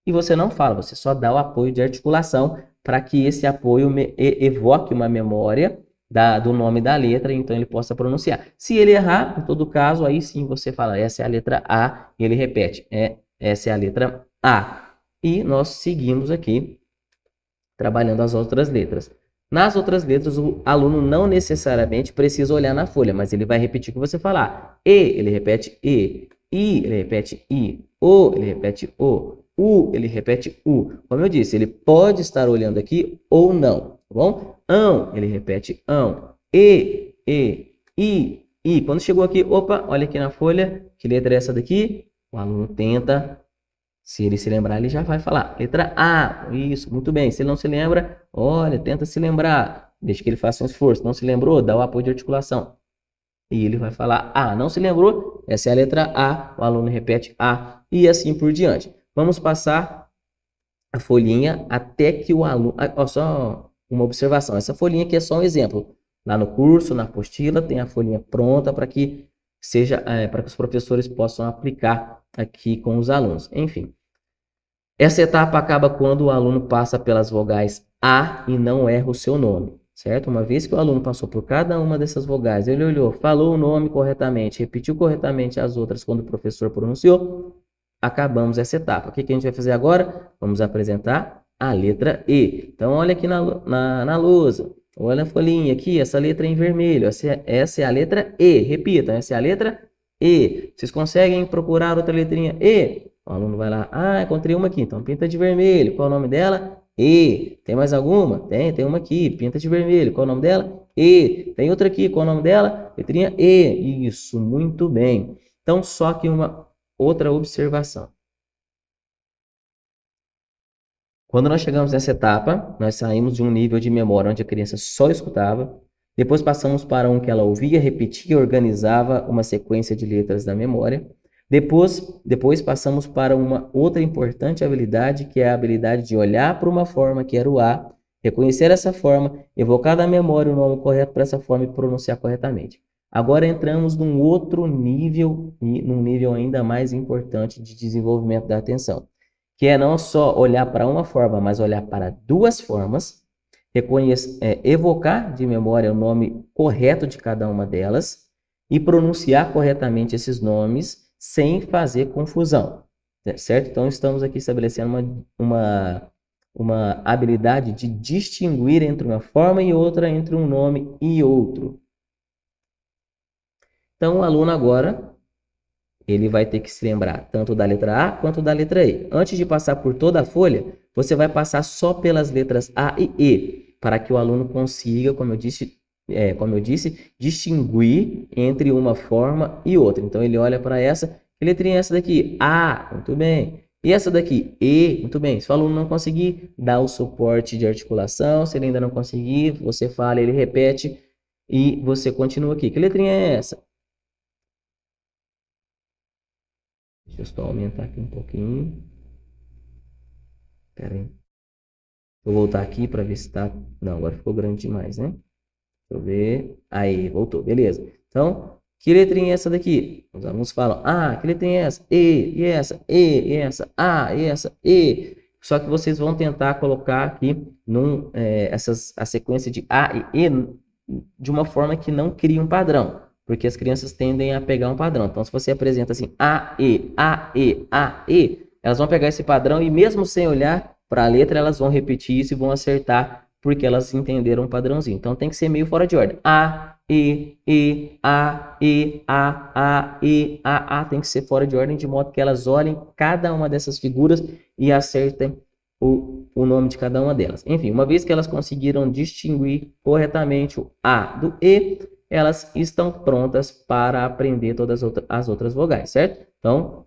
e você não fala, você só dá o apoio de articulação para que esse apoio evoque uma memória do nome da letra, então ele possa pronunciar. Se ele errar, em todo caso, aí sim você fala, essa é a letra A, e ele repete, essa é a letra A. E nós seguimos aqui, trabalhando as outras letras. Nas outras letras, o aluno não necessariamente precisa olhar na folha, mas ele vai repetir o que você falar. E, ele repete E. I, ele repete I. O, ele repete O. U, ele repete U. Como eu disse, ele pode estar olhando aqui ou não, tá bom? Ão, ele repete ão. E, I. Quando chegou aqui, opa, olha aqui na folha, que letra é essa daqui? O aluno tenta, se ele se lembrar, ele já vai falar. Letra A, isso, muito bem. Se ele não se lembra, olha, tenta se lembrar. Deixa que ele faça um esforço. Não se lembrou, dá o apoio de articulação. E ele vai falar A. Não se lembrou? Essa é a letra A. O aluno repete A. E assim por diante. Vamos passar a folhinha até que o aluno... só uma observação. Essa folhinha aqui é só um exemplo. Lá no curso, na apostila, tem a folhinha pronta para que para que os professores possam aplicar aqui com os alunos. Enfim. Essa etapa acaba quando o aluno passa pelas vogais A e não erra o seu nome, certo? Uma vez que o aluno passou por cada uma dessas vogais, ele olhou, falou o nome corretamente, repetiu corretamente as outras quando o professor pronunciou, acabamos essa etapa. O que a gente vai fazer agora? Vamos apresentar a letra E. Então, olha aqui na lousa, olha a folhinha aqui, essa letra em vermelho, essa é a letra E. Repita, essa é a letra E. Vocês conseguem procurar outra letrinha E? O aluno vai lá, encontrei uma aqui, então pinta de vermelho. Qual é o nome dela? E. Tem mais alguma? Tem uma aqui, pinta de vermelho. Qual é o nome dela? E. Tem outra aqui, qual é o nome dela? Letrinha E. Isso, muito bem. Então, só que uma outra observação. Quando nós chegamos nessa etapa, nós saímos de um nível de memória onde a criança só escutava, depois passamos para um que ela ouvia, repetia e organizava uma sequência de letras da memória. Depois passamos para uma outra importante habilidade, que é a habilidade de olhar para uma forma, que era o A, reconhecer essa forma, evocar da memória o nome correto para essa forma e pronunciar corretamente. Agora entramos num outro nível, e num nível ainda mais importante de desenvolvimento da atenção, que é não só olhar para uma forma, mas olhar para duas formas, evocar de memória o nome correto de cada uma delas e pronunciar corretamente esses nomes sem fazer confusão, certo? Então, estamos aqui estabelecendo uma habilidade de distinguir entre uma forma e outra, entre um nome e outro. Então, o aluno agora, ele vai ter que se lembrar tanto da letra A quanto da letra E. Antes de passar por toda a folha, você vai passar só pelas letras A e E, para que o aluno consiga, como eu disse, distinguir entre uma forma e outra. Então, ele olha para essa, que letrinha é essa daqui? A, muito bem. E essa daqui? E, muito bem. Se o aluno não conseguir dar o suporte de articulação, se ele ainda não conseguir, você fala, ele repete e você continua aqui. Que letrinha é essa? Deixa eu só aumentar aqui um pouquinho. Espera aí. Vou voltar aqui para ver se está... Não, agora ficou grande demais, né? Deixa eu ver. Aí, voltou. Beleza. Então, que letrinha é essa daqui? Os alunos falam, que letrinha é essa? E essa, e essa, A, e essa, E. Só que vocês vão tentar colocar aqui a sequência de A e E de uma forma que não crie um padrão, porque as crianças tendem a pegar um padrão. Então, se você apresenta assim, A, E, A, E, A, E, elas vão pegar esse padrão e mesmo sem olhar para a letra, elas vão repetir isso e vão acertar, porque elas entenderam um padrãozinho. Então, tem que ser meio fora de ordem. A, E, A, E, A, E, A. Tem que ser fora de ordem, de modo que elas olhem cada uma dessas figuras e acertem o nome de cada uma delas. Enfim, uma vez que elas conseguiram distinguir corretamente o A do E, elas estão prontas para aprender todas as outras vogais, certo? Então,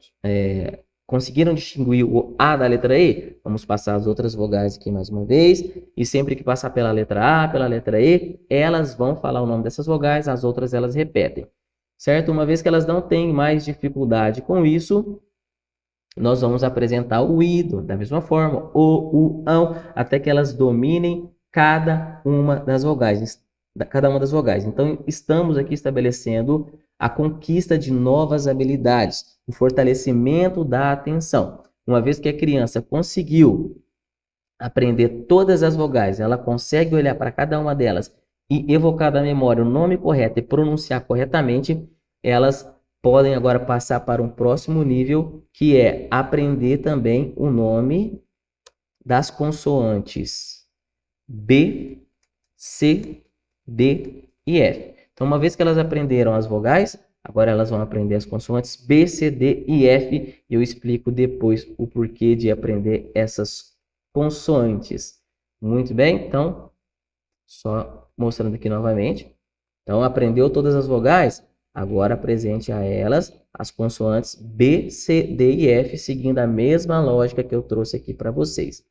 conseguiram distinguir o A da letra E? Vamos passar as outras vogais aqui mais uma vez. E sempre que passar pela letra A, pela letra E, elas vão falar o nome dessas vogais, as outras elas repetem. Certo? Uma vez que elas não têm mais dificuldade com isso, nós vamos apresentar o I da mesma forma, o, ão, até que elas dominem cada uma das vogais. Então, estamos aqui estabelecendo a conquista de novas habilidades, o fortalecimento da atenção. Uma vez que a criança conseguiu aprender todas as vogais, ela consegue olhar para cada uma delas e evocar da memória o nome correto e pronunciar corretamente, elas podem agora passar para um próximo nível, que é aprender também o nome das consoantes B, C, D e F. Então, uma vez que elas aprenderam as vogais, agora elas vão aprender as consoantes B, C, D e F. E eu explico depois o porquê de aprender essas consoantes. Muito bem? Então, só mostrando aqui novamente. Então, aprendeu todas as vogais? Agora apresente a elas as consoantes B, C, D e F, seguindo a mesma lógica que eu trouxe aqui para vocês.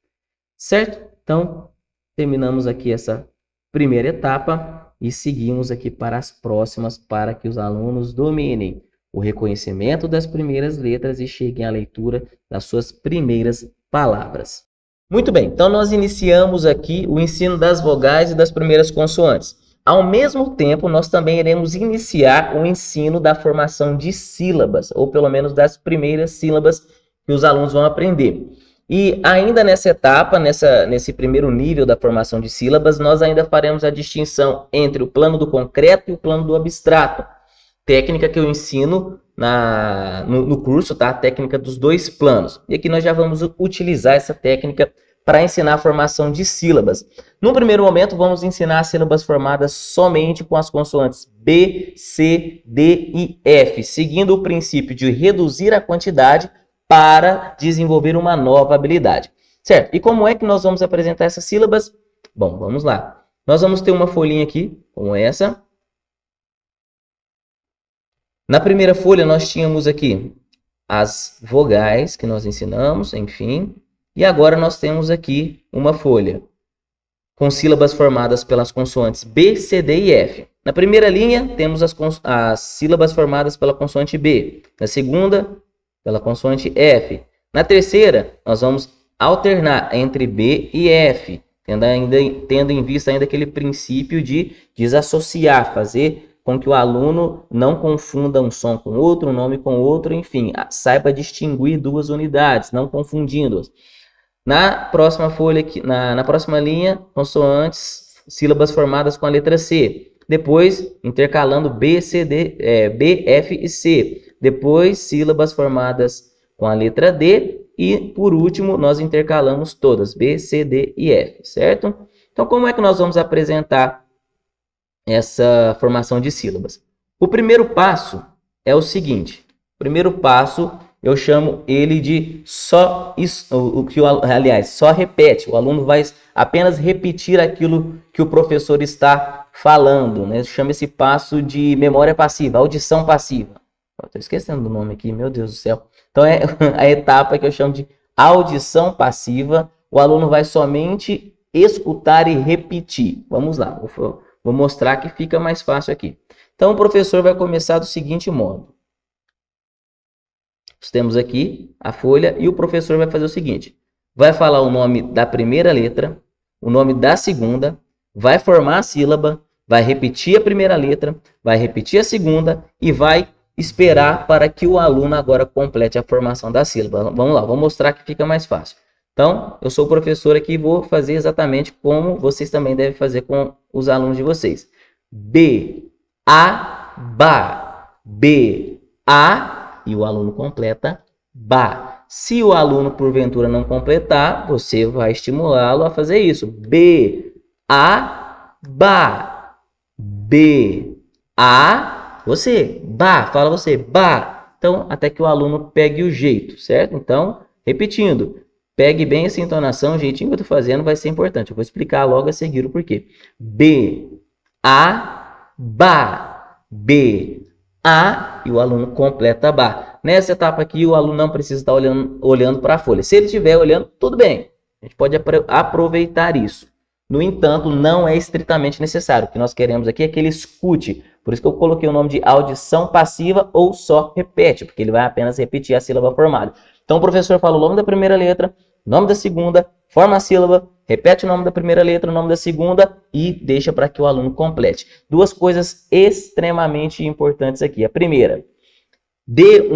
Certo? Então, terminamos aqui essa primeira etapa e seguimos aqui para as próximas, para que os alunos dominem o reconhecimento das primeiras letras e cheguem à leitura das suas primeiras palavras. Muito bem, então nós iniciamos aqui o ensino das vogais e das primeiras consoantes. Ao mesmo tempo, nós também iremos iniciar o ensino da formação de sílabas, ou pelo menos das primeiras sílabas que os alunos vão aprender. E ainda nessa etapa, nesse primeiro nível da formação de sílabas, nós ainda faremos a distinção entre o plano do concreto e o plano do abstrato. Técnica que eu ensino no curso, tá? A técnica dos dois planos. E aqui nós já vamos utilizar essa técnica para ensinar a formação de sílabas. No primeiro momento, vamos ensinar as sílabas formadas somente com as consoantes B, C, D e F, seguindo o princípio de reduzir a quantidade para desenvolver uma nova habilidade. Certo? E como é que nós vamos apresentar essas sílabas? Bom, vamos lá. Nós vamos ter uma folhinha aqui, como essa. Na primeira folha, nós tínhamos aqui as vogais que nós ensinamos, enfim. E agora nós temos aqui uma folha com sílabas formadas pelas consoantes B, C, D e F. Na primeira linha, temos as sílabas formadas pela consoante B. Na segunda, pela consoante F. Na terceira, nós vamos alternar entre B e F, tendo em vista ainda aquele princípio de desassociar, fazer com que o aluno não confunda um som com outro, um nome com outro, enfim, saiba distinguir duas unidades, não confundindo-as. Na próxima folha, aqui, na próxima linha, consoantes, sílabas formadas com a letra C. Depois, intercalando B, C, D, B, F e C. Depois, sílabas formadas com a letra D. E, por último, nós intercalamos todas, B, C, D e F, certo? Então, como é que nós vamos apresentar essa formação de sílabas? O primeiro passo é o seguinte. O primeiro passo, eu chamo ele de só repete. O aluno vai apenas repetir aquilo que o professor está falando, né? Chama esse passo de memória passiva, audição passiva. Estou esquecendo do nome aqui, meu Deus do céu. Então é a etapa que eu chamo de audição passiva. O aluno vai somente escutar e repetir. Vamos lá, vou mostrar que fica mais fácil aqui. Então o professor vai começar do seguinte modo. Nós temos aqui a folha e o professor vai fazer o seguinte. Vai falar o nome da primeira letra, o nome da segunda, vai formar a sílaba, vai repetir a primeira letra, vai repetir a segunda e vai esperar para que o aluno agora complete a formação da sílaba. Vamos lá, vou mostrar que fica mais fácil. Então, eu sou o professor aqui e vou fazer exatamente como vocês também devem fazer com os alunos de vocês. B, A, ba. B, A, e o aluno completa ba. Se o aluno, porventura, não completar, você vai estimulá-lo a fazer isso. B, A, ba. B, A, você, ba. Fala você, ba. Então, até que o aluno pegue o jeito, certo? Então, repetindo. Pegue bem essa entonação, o jeitinho que eu estou fazendo vai ser importante. Eu vou explicar logo a seguir o porquê. B, A, ba. B, A, e o aluno completa ba. Nessa etapa aqui, o aluno não precisa estar olhando para a folha. Se ele estiver olhando, tudo bem. A gente pode aproveitar isso. No entanto, não é estritamente necessário. O que nós queremos aqui é que ele escute. Por isso que eu coloquei o nome de audição passiva ou só repete, porque ele vai apenas repetir a sílaba formada. Então, o professor fala o nome da primeira letra, nome da segunda, forma a sílaba, repete o nome da primeira letra, o nome da segunda e deixa para que o aluno complete. Duas coisas extremamente importantes aqui. A primeira, dê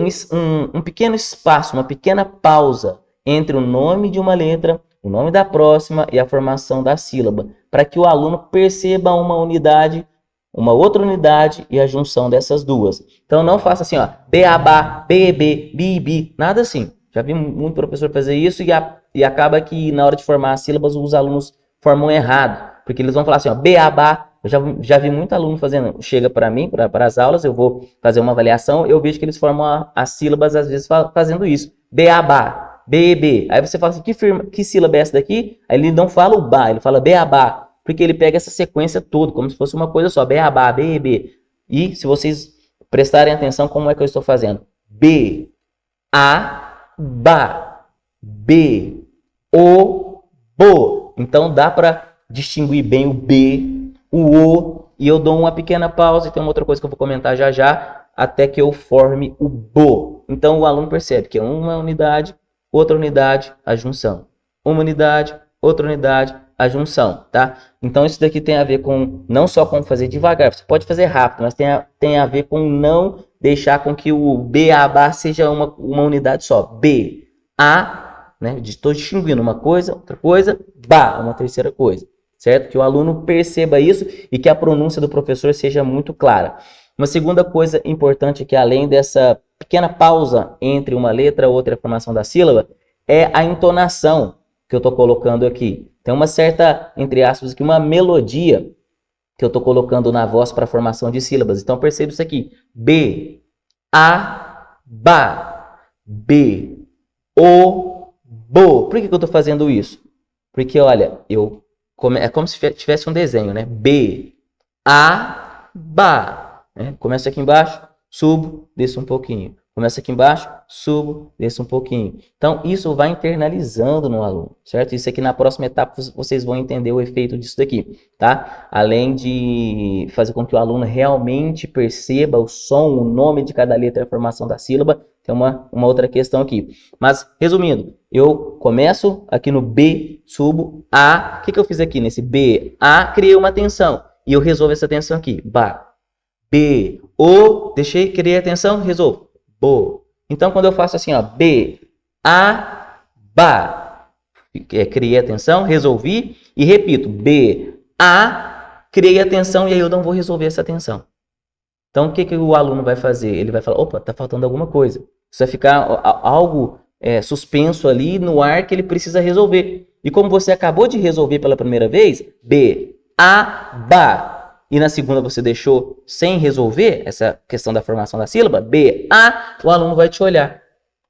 um pequeno espaço, uma pequena pausa entre o nome de uma letra, o nome da próxima e a formação da sílaba, para que o aluno perceba uma unidade, uma outra unidade e a junção dessas duas. Então, não faça assim, ó, beabá, bebê, bibi, nada assim. Já vi muito professor fazer isso e acaba que na hora de formar as sílabas os alunos formam errado. Porque eles vão falar assim, ó, beabá. Eu já vi muito aluno fazendo, chega para mim, para as aulas, eu vou fazer uma avaliação, eu vejo que eles formam as sílabas às vezes fazendo isso. Beabá, bebê. Aí você fala assim, que sílaba é essa daqui? Aí ele não fala o ba, ele fala beabá. Porque ele pega essa sequência toda, como se fosse uma coisa só. Beabá, bebê. E se vocês prestarem atenção, como é que eu estou fazendo? B, A, ba, B, O, bo. Então dá para distinguir bem o B, o O, e eu dou uma pequena pausa, e tem uma outra coisa que eu vou comentar já já, até que eu forme o bo. Então o aluno percebe que é uma unidade, outra unidade, a junção. Uma unidade, outra unidade, a junção, tá? Então isso daqui tem a ver com, não só com fazer devagar, você pode fazer rápido, mas tem a ver com não deixar com que o beabá seja uma unidade só. B, A, né? Estou distinguindo uma coisa, outra coisa, ba, uma terceira coisa, certo? Que o aluno perceba isso e que a pronúncia do professor seja muito clara. Uma segunda coisa importante é que além dessa pequena pausa entre uma letra e outra e a formação da sílaba, é a entonação que eu estou colocando aqui. Tem uma certa, entre aspas, aqui, uma melodia que eu estou colocando na voz para a formação de sílabas. Então, perceba isso aqui. B, A, ba. B, O, bo. Por que eu estou fazendo isso? Porque, olha, é como se tivesse um desenho, né? B, A, ba. Começo aqui embaixo, subo, desço um pouquinho. Começo aqui embaixo, subo, desço um pouquinho. Então, isso vai internalizando no aluno, certo? Isso aqui na próxima etapa vocês vão entender o efeito disso daqui, tá? Além de fazer com que o aluno realmente perceba o som, o nome de cada letra e a formação da sílaba, tem uma outra questão aqui. Mas, resumindo, eu começo aqui no B, subo, A. O que eu fiz aqui nesse B? A, criei uma tensão. E eu resolvo essa tensão aqui. Ba. B. O. Deixei, criei a tensão, resolvo. Bo. Então, quando eu faço assim, ó, B, A, Ba. Criei a tensão, resolvi. E repito, B, A, criei a tensão e aí eu não vou resolver essa tensão. Então, o que o aluno vai fazer? Ele vai falar, opa, tá faltando alguma coisa. Isso vai ficar algo suspenso ali no ar que ele precisa resolver. E como você acabou de resolver pela primeira vez, B, A, Ba, e na segunda você deixou sem resolver essa questão da formação da sílaba, B, A, o aluno vai te olhar.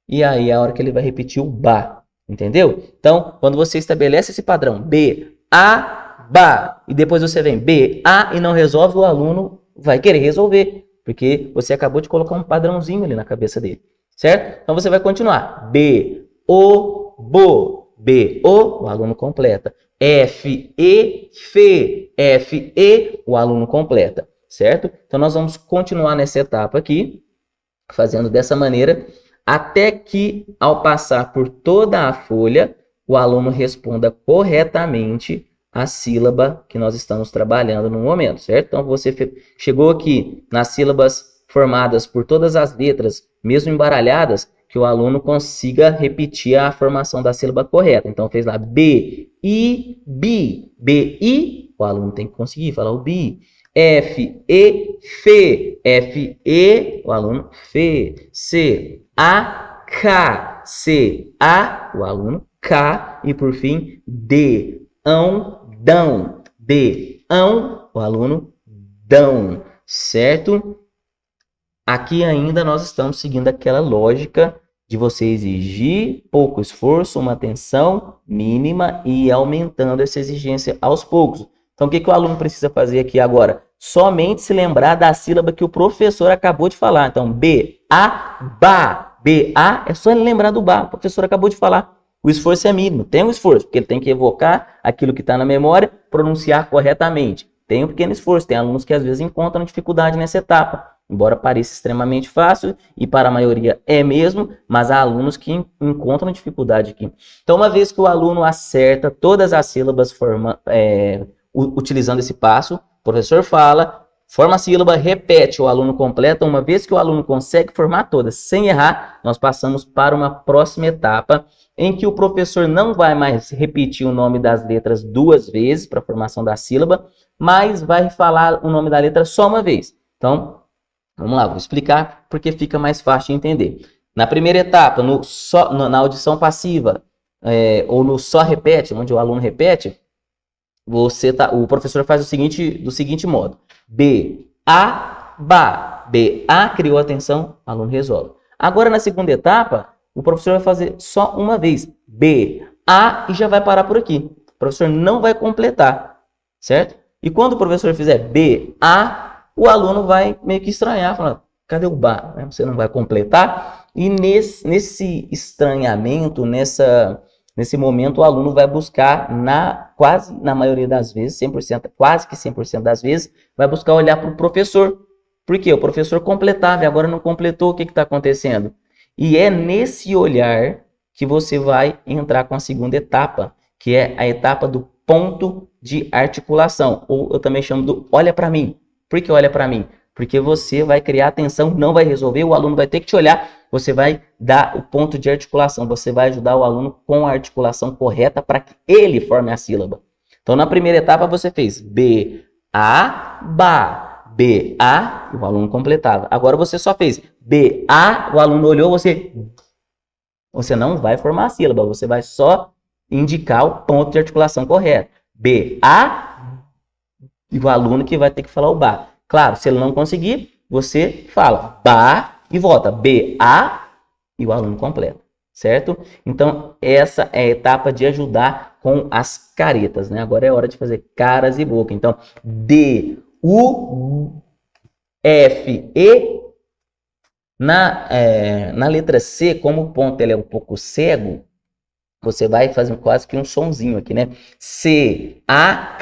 E aí é a hora que ele vai repetir o Ba, entendeu? Então, quando você estabelece esse padrão, B, A, Ba, e depois você vem B, A, e não resolve, o aluno vai querer resolver, porque você acabou de colocar um padrãozinho ali na cabeça dele, certo? Então você vai continuar. B, O, Bo. B, O aluno completa. F, E, Fe. F, E, o aluno completa, certo? Então nós vamos continuar nessa etapa aqui, fazendo dessa maneira, até que, ao passar por toda a folha, o aluno responda corretamente a sílaba que nós estamos trabalhando no momento, certo? Então, você chegou aqui nas sílabas formadas por todas as letras, mesmo embaralhadas, que o aluno consiga repetir a formação da sílaba correta. Então, fez lá B, I, Bi. B, I, o aluno tem que conseguir falar o Bi. F, E, Fe. F, E, o aluno Fe. C, A, K. C, A, o aluno K. E, por fim, D, ão, dão. D, ão, o aluno dão, certo? Aqui ainda nós estamos seguindo aquela lógica de você exigir pouco esforço, uma atenção mínima e ir aumentando essa exigência aos poucos. Então, o que o aluno precisa fazer aqui agora? Somente se lembrar da sílaba que o professor acabou de falar. Então, B, A, Ba. B, A, é só ele lembrar do Ba. O professor acabou de falar. O esforço é mínimo. Tem um esforço, porque ele tem que evocar aquilo que está na memória, pronunciar corretamente. Tem um pequeno esforço. Tem alunos que às vezes encontram dificuldade nessa etapa. Embora pareça extremamente fácil, e para a maioria é mesmo, mas há alunos que encontram dificuldade aqui. Então, uma vez que o aluno acerta todas as sílabas utilizando esse passo, o professor fala, forma a sílaba, repete, o aluno completa. Uma vez que o aluno consegue formar todas sem errar, nós passamos para uma próxima etapa, em que o professor não vai mais repetir o nome das letras duas vezes para a formação da sílaba, mas vai falar o nome da letra só uma vez. Então, vamos lá, vou explicar porque fica mais fácil de entender. Na primeira etapa, na audição passiva, ou no só repete, onde o aluno repete, o professor faz do seguinte modo. B, A, Ba. B, A, criou a atenção, o aluno resolve. Agora, na segunda etapa, o professor vai fazer só uma vez. B, A, e já vai parar por aqui. O professor não vai completar, certo? E quando o professor fizer B, A, o aluno vai meio que estranhar, falar, cadê o Ba? Você não vai completar? E nesse estranhamento, nesse momento, o aluno vai buscar, quase na maioria das vezes, 100%, quase que 100% das vezes, vai buscar olhar para o professor. Por quê? O professor completava e agora não completou, o que está acontecendo? E é nesse olhar que você vai entrar com a segunda etapa, que é a etapa do ponto de articulação, ou eu também chamo do olha para mim. Por que olha para mim? Porque você vai criar atenção, não vai resolver, o aluno vai ter que te olhar, você vai dar o ponto de articulação, você vai ajudar o aluno com a articulação correta para que ele forme a sílaba. Então, na primeira etapa, você fez B, A, Ba. B, A, e o aluno completava. Agora você só fez B, A, o aluno olhou, você não vai formar a sílaba, você vai só indicar o ponto de articulação correto. B, A, e o aluno que vai ter que falar o Ba. Claro, se ele não conseguir, você fala Ba e volta. B, A, e o aluno completa, certo? Então, essa é a etapa de ajudar com as caretas, né? Agora é hora de fazer caras e boca. Então, D, U, F, E, Na letra C, como o ponto ele é um pouco cego, você vai fazer quase que um sonzinho aqui, né? C, A,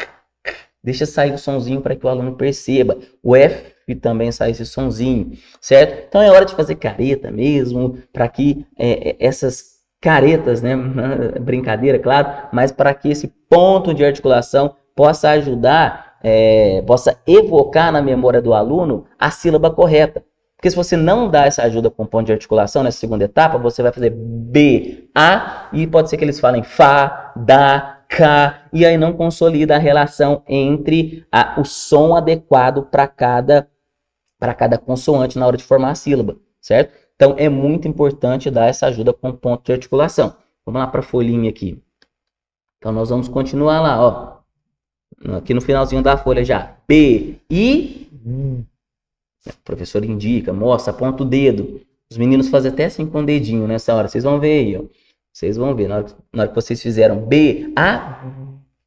deixa sair o sonzinho para que o aluno perceba. O F também sai esse sonzinho, certo? Então é hora de fazer careta mesmo, para que essas caretas, né? Brincadeira, claro, mas para que esse ponto de articulação possa ajudar, possa evocar na memória do aluno a sílaba correta. Porque se você não dá essa ajuda com ponto de articulação nessa segunda etapa, você vai fazer B, A, e pode ser que eles falem Fá, Dá, Cá, e aí não consolida a relação entre o som adequado para cada consoante na hora de formar a sílaba, certo? Então é muito importante dar essa ajuda com ponto de articulação. Vamos lá para a folhinha aqui. Então nós vamos continuar lá, ó. Aqui no finalzinho da folha já. B, I, o professor indica, mostra, aponta o dedo. Os meninos fazem até assim com o dedinho nessa hora. Vocês vão ver aí, ó. Vocês vão ver. Na hora que vocês fizeram B, A,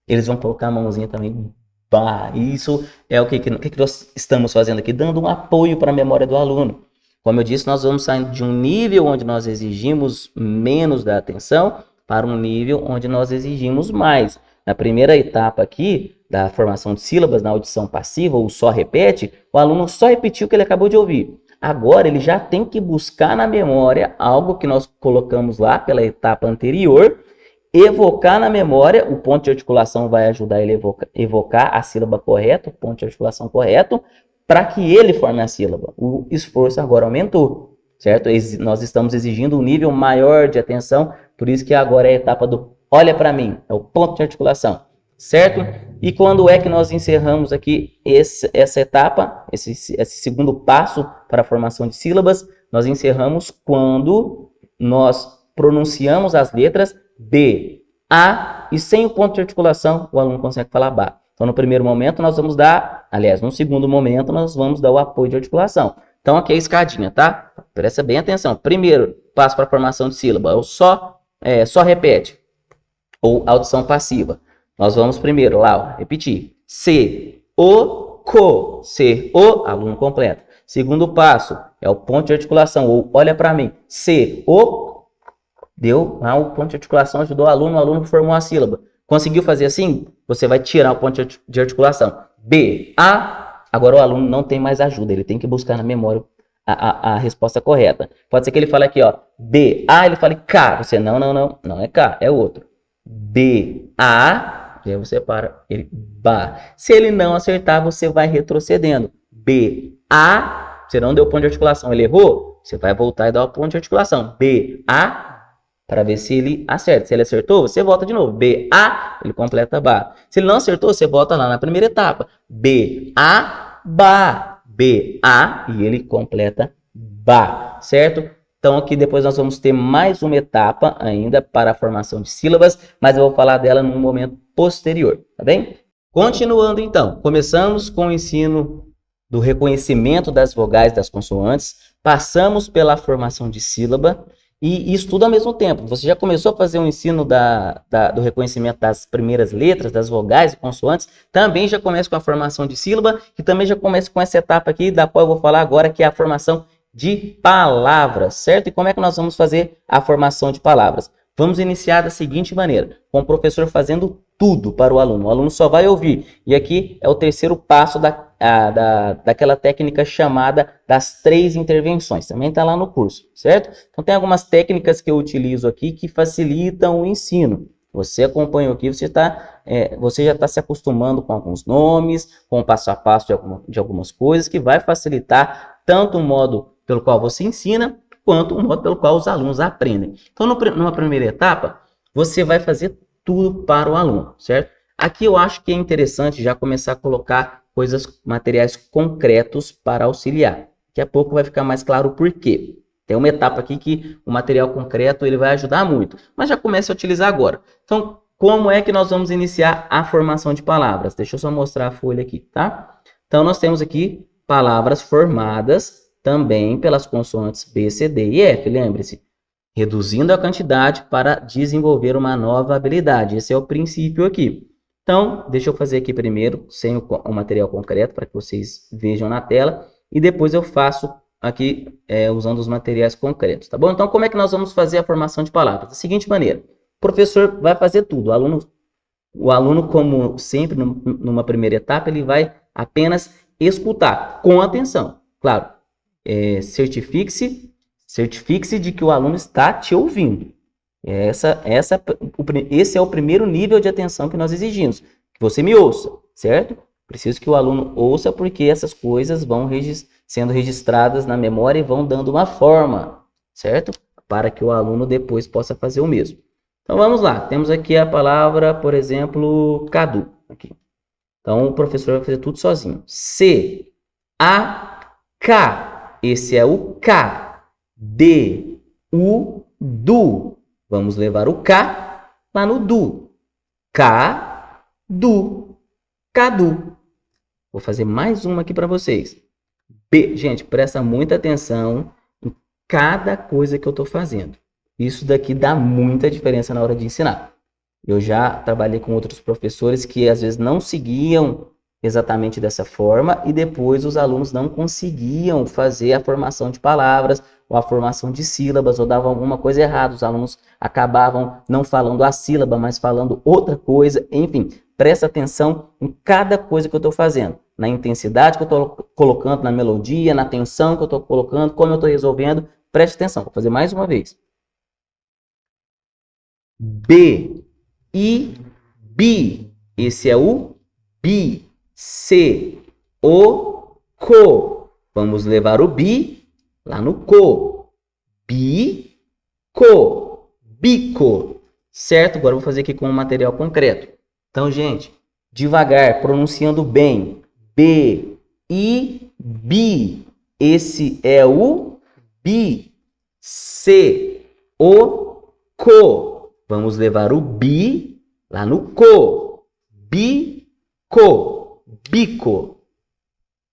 eles vão colocar a mãozinha também. Bah. Isso é o que nós estamos fazendo aqui, dando um apoio para a memória do aluno. Como eu disse, nós vamos saindo de um nível onde nós exigimos menos da atenção para um nível onde nós exigimos mais. Na primeira etapa aqui, da formação de sílabas, na audição passiva, ou só repete, o aluno só repetiu o que ele acabou de ouvir. Agora, ele já tem que buscar na memória algo que nós colocamos lá pela etapa anterior, evocar na memória, o ponto de articulação vai ajudar ele a evocar a sílaba correta, o ponto de articulação correto, para que ele forme a sílaba. O esforço agora aumentou, certo? Nós estamos exigindo um nível maior de atenção, por isso que agora é a etapa do olha para mim, é o ponto de articulação, certo? E quando é que nós encerramos aqui essa etapa, esse segundo passo para a formação de sílabas? Nós encerramos quando nós pronunciamos as letras B, A, e sem o ponto de articulação o aluno consegue falar Bá. Então no primeiro momento nós vamos dar, aliás, no segundo momento nós vamos dar o apoio de articulação. Então aqui é a escadinha, tá? Presta bem atenção. Primeiro passo para a formação de sílaba, só repete. Ou audição passiva. Nós vamos primeiro lá, ó, repetir. C, O, Co. C, O, aluno completo. Segundo passo é o ponto de articulação, ou olha para mim. C, O, deu lá o ponto de articulação, ajudou o aluno formou a sílaba. Conseguiu fazer assim? Você vai tirar o ponto de articulação. B, A, agora o aluno não tem mais ajuda, ele tem que buscar na memória a resposta correta. Pode ser que ele fale aqui, ó, B, A, ele fale K. Você, não é K, é outro. B, A, e aí você para, ele, Bá. Se ele não acertar, você vai retrocedendo. B, A, você não deu ponto de articulação, ele errou, você vai voltar e dar o ponto de articulação. B, A, para ver se ele acerta. Se ele acertou, você volta de novo. B, A, ele completa Bá. Se ele não acertou, você volta lá na primeira etapa. B, A, Bá. B, A, e ele completa Bá, certo? Então aqui depois nós vamos ter mais uma etapa ainda para a formação de sílabas, mas eu vou falar dela num momento posterior, tá bem? Continuando então, começamos com o ensino do reconhecimento das vogais das consoantes, passamos pela formação de sílaba e isso tudo ao mesmo tempo. Você já começou a fazer o ensino do reconhecimento das primeiras letras, das vogais e consoantes, também já começa com a formação de sílaba e também já começa com essa etapa aqui, da qual eu vou falar agora, que é a formação de palavras, certo? E como é que nós vamos fazer a formação de palavras? Vamos iniciar da seguinte maneira, com o professor fazendo tudo para o aluno só vai ouvir. E aqui é o terceiro passo daquela técnica chamada das 3 intervenções, também está lá no curso, certo? Então tem algumas técnicas que eu utilizo aqui que facilitam o ensino. Você acompanhou aqui, você já está se acostumando com alguns nomes, com o passo a passo de algumas coisas, que vai facilitar tanto o modo pelo qual você ensina, quanto o modo pelo qual os alunos aprendem. Então, numa primeira etapa, você vai fazer tudo para o aluno, certo? Aqui eu acho que é interessante já começar a colocar materiais concretos para auxiliar. Daqui a pouco vai ficar mais claro o porquê. Tem uma etapa aqui que o material concreto ele vai ajudar muito, mas já comece a utilizar agora. Então, como é que nós vamos iniciar a formação de palavras? Deixa eu só mostrar a folha aqui, tá? Então, nós temos aqui palavras formadas também pelas consoantes B, C, D e F, lembre-se. Reduzindo a quantidade para desenvolver uma nova habilidade. Esse é o princípio aqui. Então, deixa eu fazer aqui primeiro, sem o material concreto, para que vocês vejam na tela. E depois eu faço aqui usando os materiais concretos, tá bom? Então, como é que nós vamos fazer a formação de palavras? Da seguinte maneira, o professor vai fazer tudo, o aluno, como sempre, numa primeira etapa, ele vai apenas escutar com atenção. Claro, certifique-se de que o aluno está te ouvindo. Esse é o primeiro nível de atenção que nós exigimos. Que você me ouça, certo? Preciso que o aluno ouça, porque essas coisas vão sendo registradas na memória e vão dando uma forma, certo? Para que o aluno depois possa fazer o mesmo. Então vamos lá, temos aqui a palavra, por exemplo, Cadu. Aqui. Então o professor vai fazer tudo sozinho. C, A, K. Esse é o K. D, U, Du. Vamos levar o K lá no Du. K, Du, Cadu. Vou fazer mais uma aqui para vocês. B, gente, presta muita atenção em cada coisa que eu estou fazendo. Isso daqui dá muita diferença na hora de ensinar. Eu já trabalhei com outros professores que às vezes não seguiam exatamente dessa forma e depois os alunos não conseguiam fazer a formação de palavras ou a formação de sílabas ou davam alguma coisa errada. Os alunos acabavam não falando a sílaba, mas falando outra coisa. Enfim, presta atenção em cada coisa que eu estou fazendo. Na intensidade que eu estou colocando, na melodia, na tensão que eu estou colocando, como eu estou resolvendo. Preste atenção, vou fazer mais uma vez. B, I, Bi. Esse é o Bi. C, O, Co. Vamos levar o Bi lá no Co. Bi, Co. Bico. Certo? Agora eu vou fazer aqui com um material concreto. Então, gente, devagar, pronunciando bem. B, I, Bi. Esse é o Bi. C, O, Co. Vamos levar o Bi lá no Co. Bico. Bico.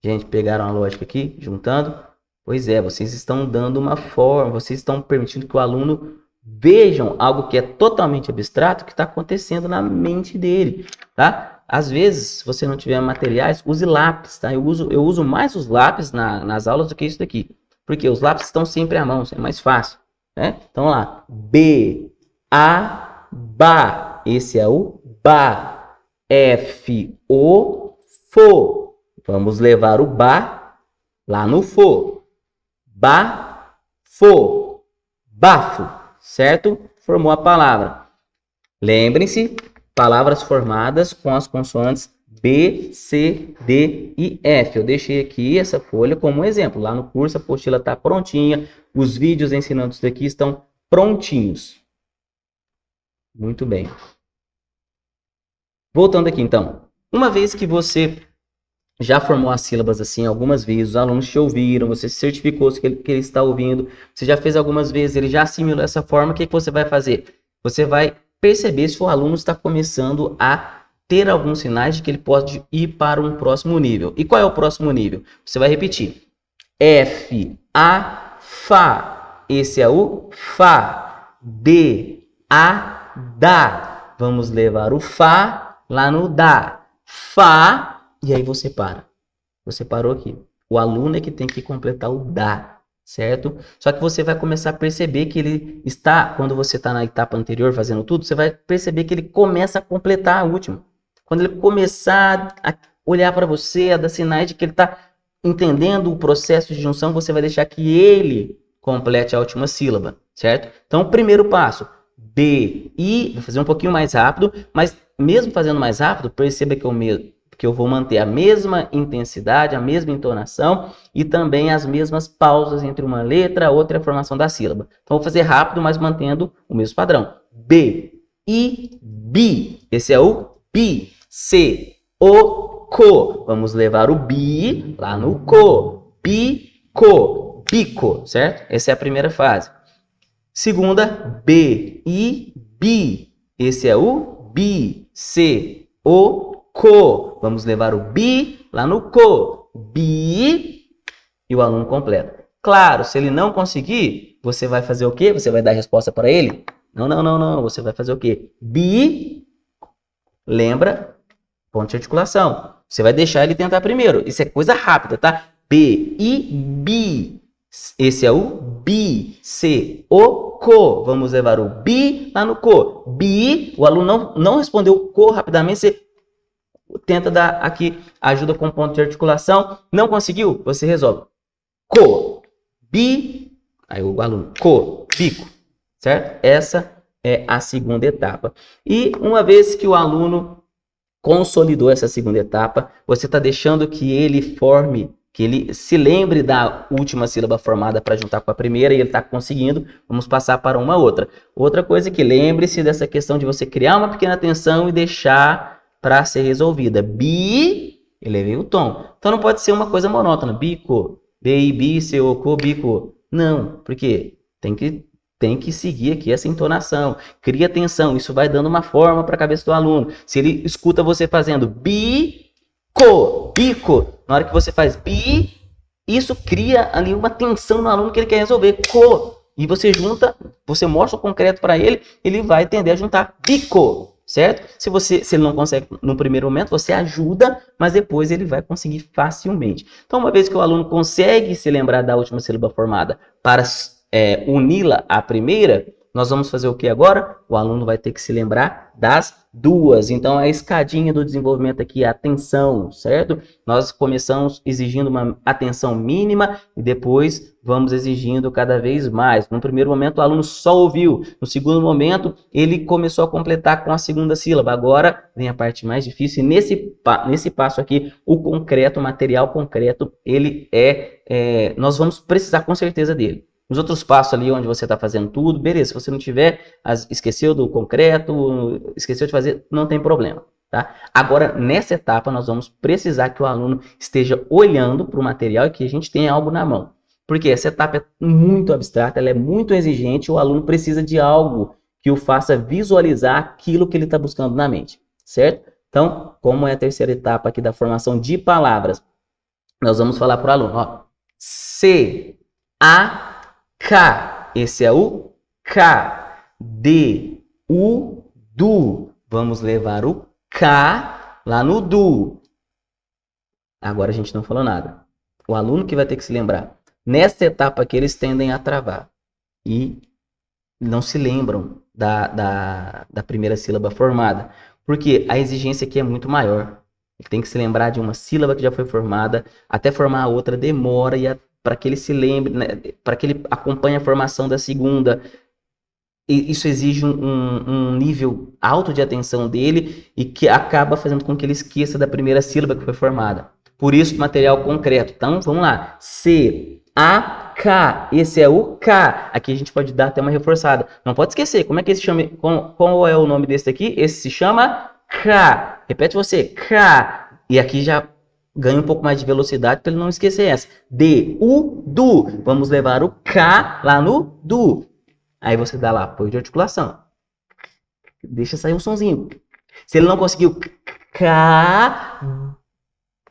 Gente, pegaram a lógica aqui, juntando? Pois é, vocês estão dando uma forma, vocês estão permitindo que o aluno vejam algo que é totalmente abstrato que está acontecendo na mente dele, tá? Às vezes, se você não tiver materiais, use lápis, tá? Eu uso mais os lápis nas aulas do que isso daqui, porque os lápis estão sempre à mão, é mais fácil, né? Então, vamos lá. B, A, Ba. Esse é o Ba. F, O, Fo. Vamos levar o Ba lá no Fo. Ba, Fo. Bafo. Certo? Formou a palavra. Lembrem-se, palavras formadas com as consoantes B, C, D e F. Eu deixei aqui essa folha como exemplo. Lá no curso a apostila está prontinha. Os vídeos ensinando isso daqui estão prontinhos. Muito bem. Voltando aqui então. Uma vez que você já formou as sílabas assim algumas vezes, os alunos te ouviram, você se certificou que ele está ouvindo, você já fez algumas vezes, ele já assimilou essa forma, o que você vai fazer? Você vai perceber se o aluno está começando a ter alguns sinais de que ele pode ir para um próximo nível. E qual é o próximo nível? Você vai repetir. F, A, Fá. Esse é o Fá. D, A, Dá. Vamos levar o Fá lá no Dá. Fá, e aí você para. Você parou aqui. O aluno é que tem que completar o Dá, certo? Só que você vai começar a perceber que ele está, quando você está na etapa anterior fazendo tudo, você vai perceber que ele começa a completar a última. Quando ele começar a olhar para você, a dar sinais de que ele está entendendo o processo de junção, você vai deixar que ele complete a última sílaba, certo? Então, o primeiro passo, B, I, vou fazer um pouquinho mais rápido, mas mesmo fazendo mais rápido, perceba que eu vou manter a mesma intensidade, a mesma entonação e também as mesmas pausas entre uma letra e outra, a formação da sílaba. Então, vou fazer rápido, mas mantendo o mesmo padrão. B, I, Bi. Esse é o Bi. C, O, Co. Vamos levar o Bi lá no Co. Bico. Bico, certo? Essa é a primeira fase. Segunda, B, I, Bi. Esse é o Bi. C, O, Co. Vamos levar o Bi lá no Co. Bi. E o aluno completa. Claro, se ele não conseguir, você vai fazer o quê? Você vai dar a resposta para ele? Não. Você vai fazer o quê? Bi. Lembra? Ponto de articulação. Você vai deixar ele tentar primeiro. Isso é coisa rápida, tá? B, I, Bi. Esse é o bi. C, o, co. Vamos levar o bi lá no co. Bi, o aluno não respondeu co rapidamente, você tenta dar aqui ajuda com ponto de articulação. Não conseguiu? Você resolve. Co, bi, aí o aluno, co, bico, certo? Essa é a segunda etapa. E uma vez que o aluno consolidou essa segunda etapa, você está deixando que ele forme, que ele se lembre da última sílaba formada para juntar com a primeira e ele está conseguindo. Vamos passar para uma outra. Outra coisa que lembre-se dessa questão de você criar uma pequena tensão e deixar para ser resolvida. Bi, elevei o tom. Então não pode ser uma coisa monótona. Bico, bi, bi, co, co, bico. Não, porque tem que seguir aqui essa entonação. Cria tensão, isso vai dando uma forma para a cabeça do aluno. Se ele escuta você fazendo bico, bico, na hora que você faz bi, isso cria ali uma tensão no aluno que ele quer resolver. Co, e você junta, você mostra o concreto para ele, ele vai tender a juntar bico, certo? Se ele não consegue no primeiro momento, você ajuda, mas depois ele vai conseguir facilmente. Então, uma vez que o aluno consegue se lembrar da última sílaba formada para uni-la à primeira, nós vamos fazer o que agora? O aluno vai ter que se lembrar das duas. Então, a escadinha do desenvolvimento aqui é a atenção, certo? Nós começamos exigindo uma atenção mínima e depois vamos exigindo cada vez mais. No primeiro momento, o aluno só ouviu. No segundo momento, ele começou a completar com a segunda sílaba. Agora vem a parte mais difícil. E nesse passo aqui, o concreto, o material concreto, ele nós vamos precisar com certeza dele. Nos outros passos ali onde você está fazendo tudo, beleza. Se você não tiver, esqueceu do concreto, esqueceu de fazer, não tem problema, tá? Agora, nessa etapa, nós vamos precisar que o aluno esteja olhando para o material e que a gente tenha algo na mão. Porque essa etapa é muito abstrata, ela é muito exigente, o aluno precisa de algo que o faça visualizar aquilo que ele está buscando na mente, certo? Então, como é a terceira etapa aqui da formação de palavras, nós vamos falar para o aluno, ó, C, A, K, esse é o K. D, U, Du. Vamos levar o K lá no Du. Agora a gente não falou nada. O aluno que vai ter que se lembrar. Nessa etapa aqui eles tendem a travar. E não se lembram da primeira sílaba formada. Porque a exigência aqui é muito maior. Ele tem que se lembrar de uma sílaba que já foi formada. Até formar a outra demora e para que ele se lembre, né, para que ele acompanhe a formação da segunda. E isso exige um nível alto de atenção dele e que acaba fazendo com que ele esqueça da primeira sílaba que foi formada. Por isso, material concreto. Então, vamos lá. C, A, K. Esse é o K. Aqui a gente pode dar até uma reforçada. Não pode esquecer. Como é que esse chama? Qual é o nome desse aqui? Esse se chama K. Repete você. K. E aqui já ganha um pouco mais de velocidade para ele não esquecer essa. D, U, Du. Vamos levar o K lá no Du. Aí você dá lá apoio de articulação. Deixa sair um sonzinho. Se ele não conseguiu, K,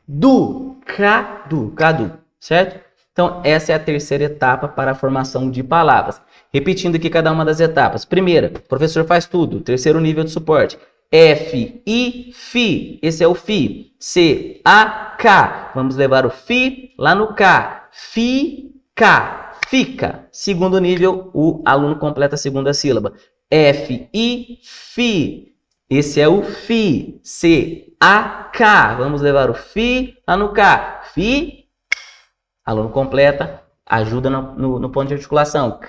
Du. K, Du. K, Du. Certo? Então, essa é a terceira etapa para a formação de palavras. Repetindo aqui cada uma das etapas. Primeira, o professor faz tudo. Terceiro nível de suporte. F, I, Fi. Esse é o Fi. C, A, K. Vamos levar o Fi lá no K. Fi, K. Fica. Segundo nível, o aluno completa a segunda sílaba. F, I, Fi. Esse é o Fi. C, A, K. Vamos levar o Fi lá no K. Fi. Aluno completa. Ajuda no ponto de articulação.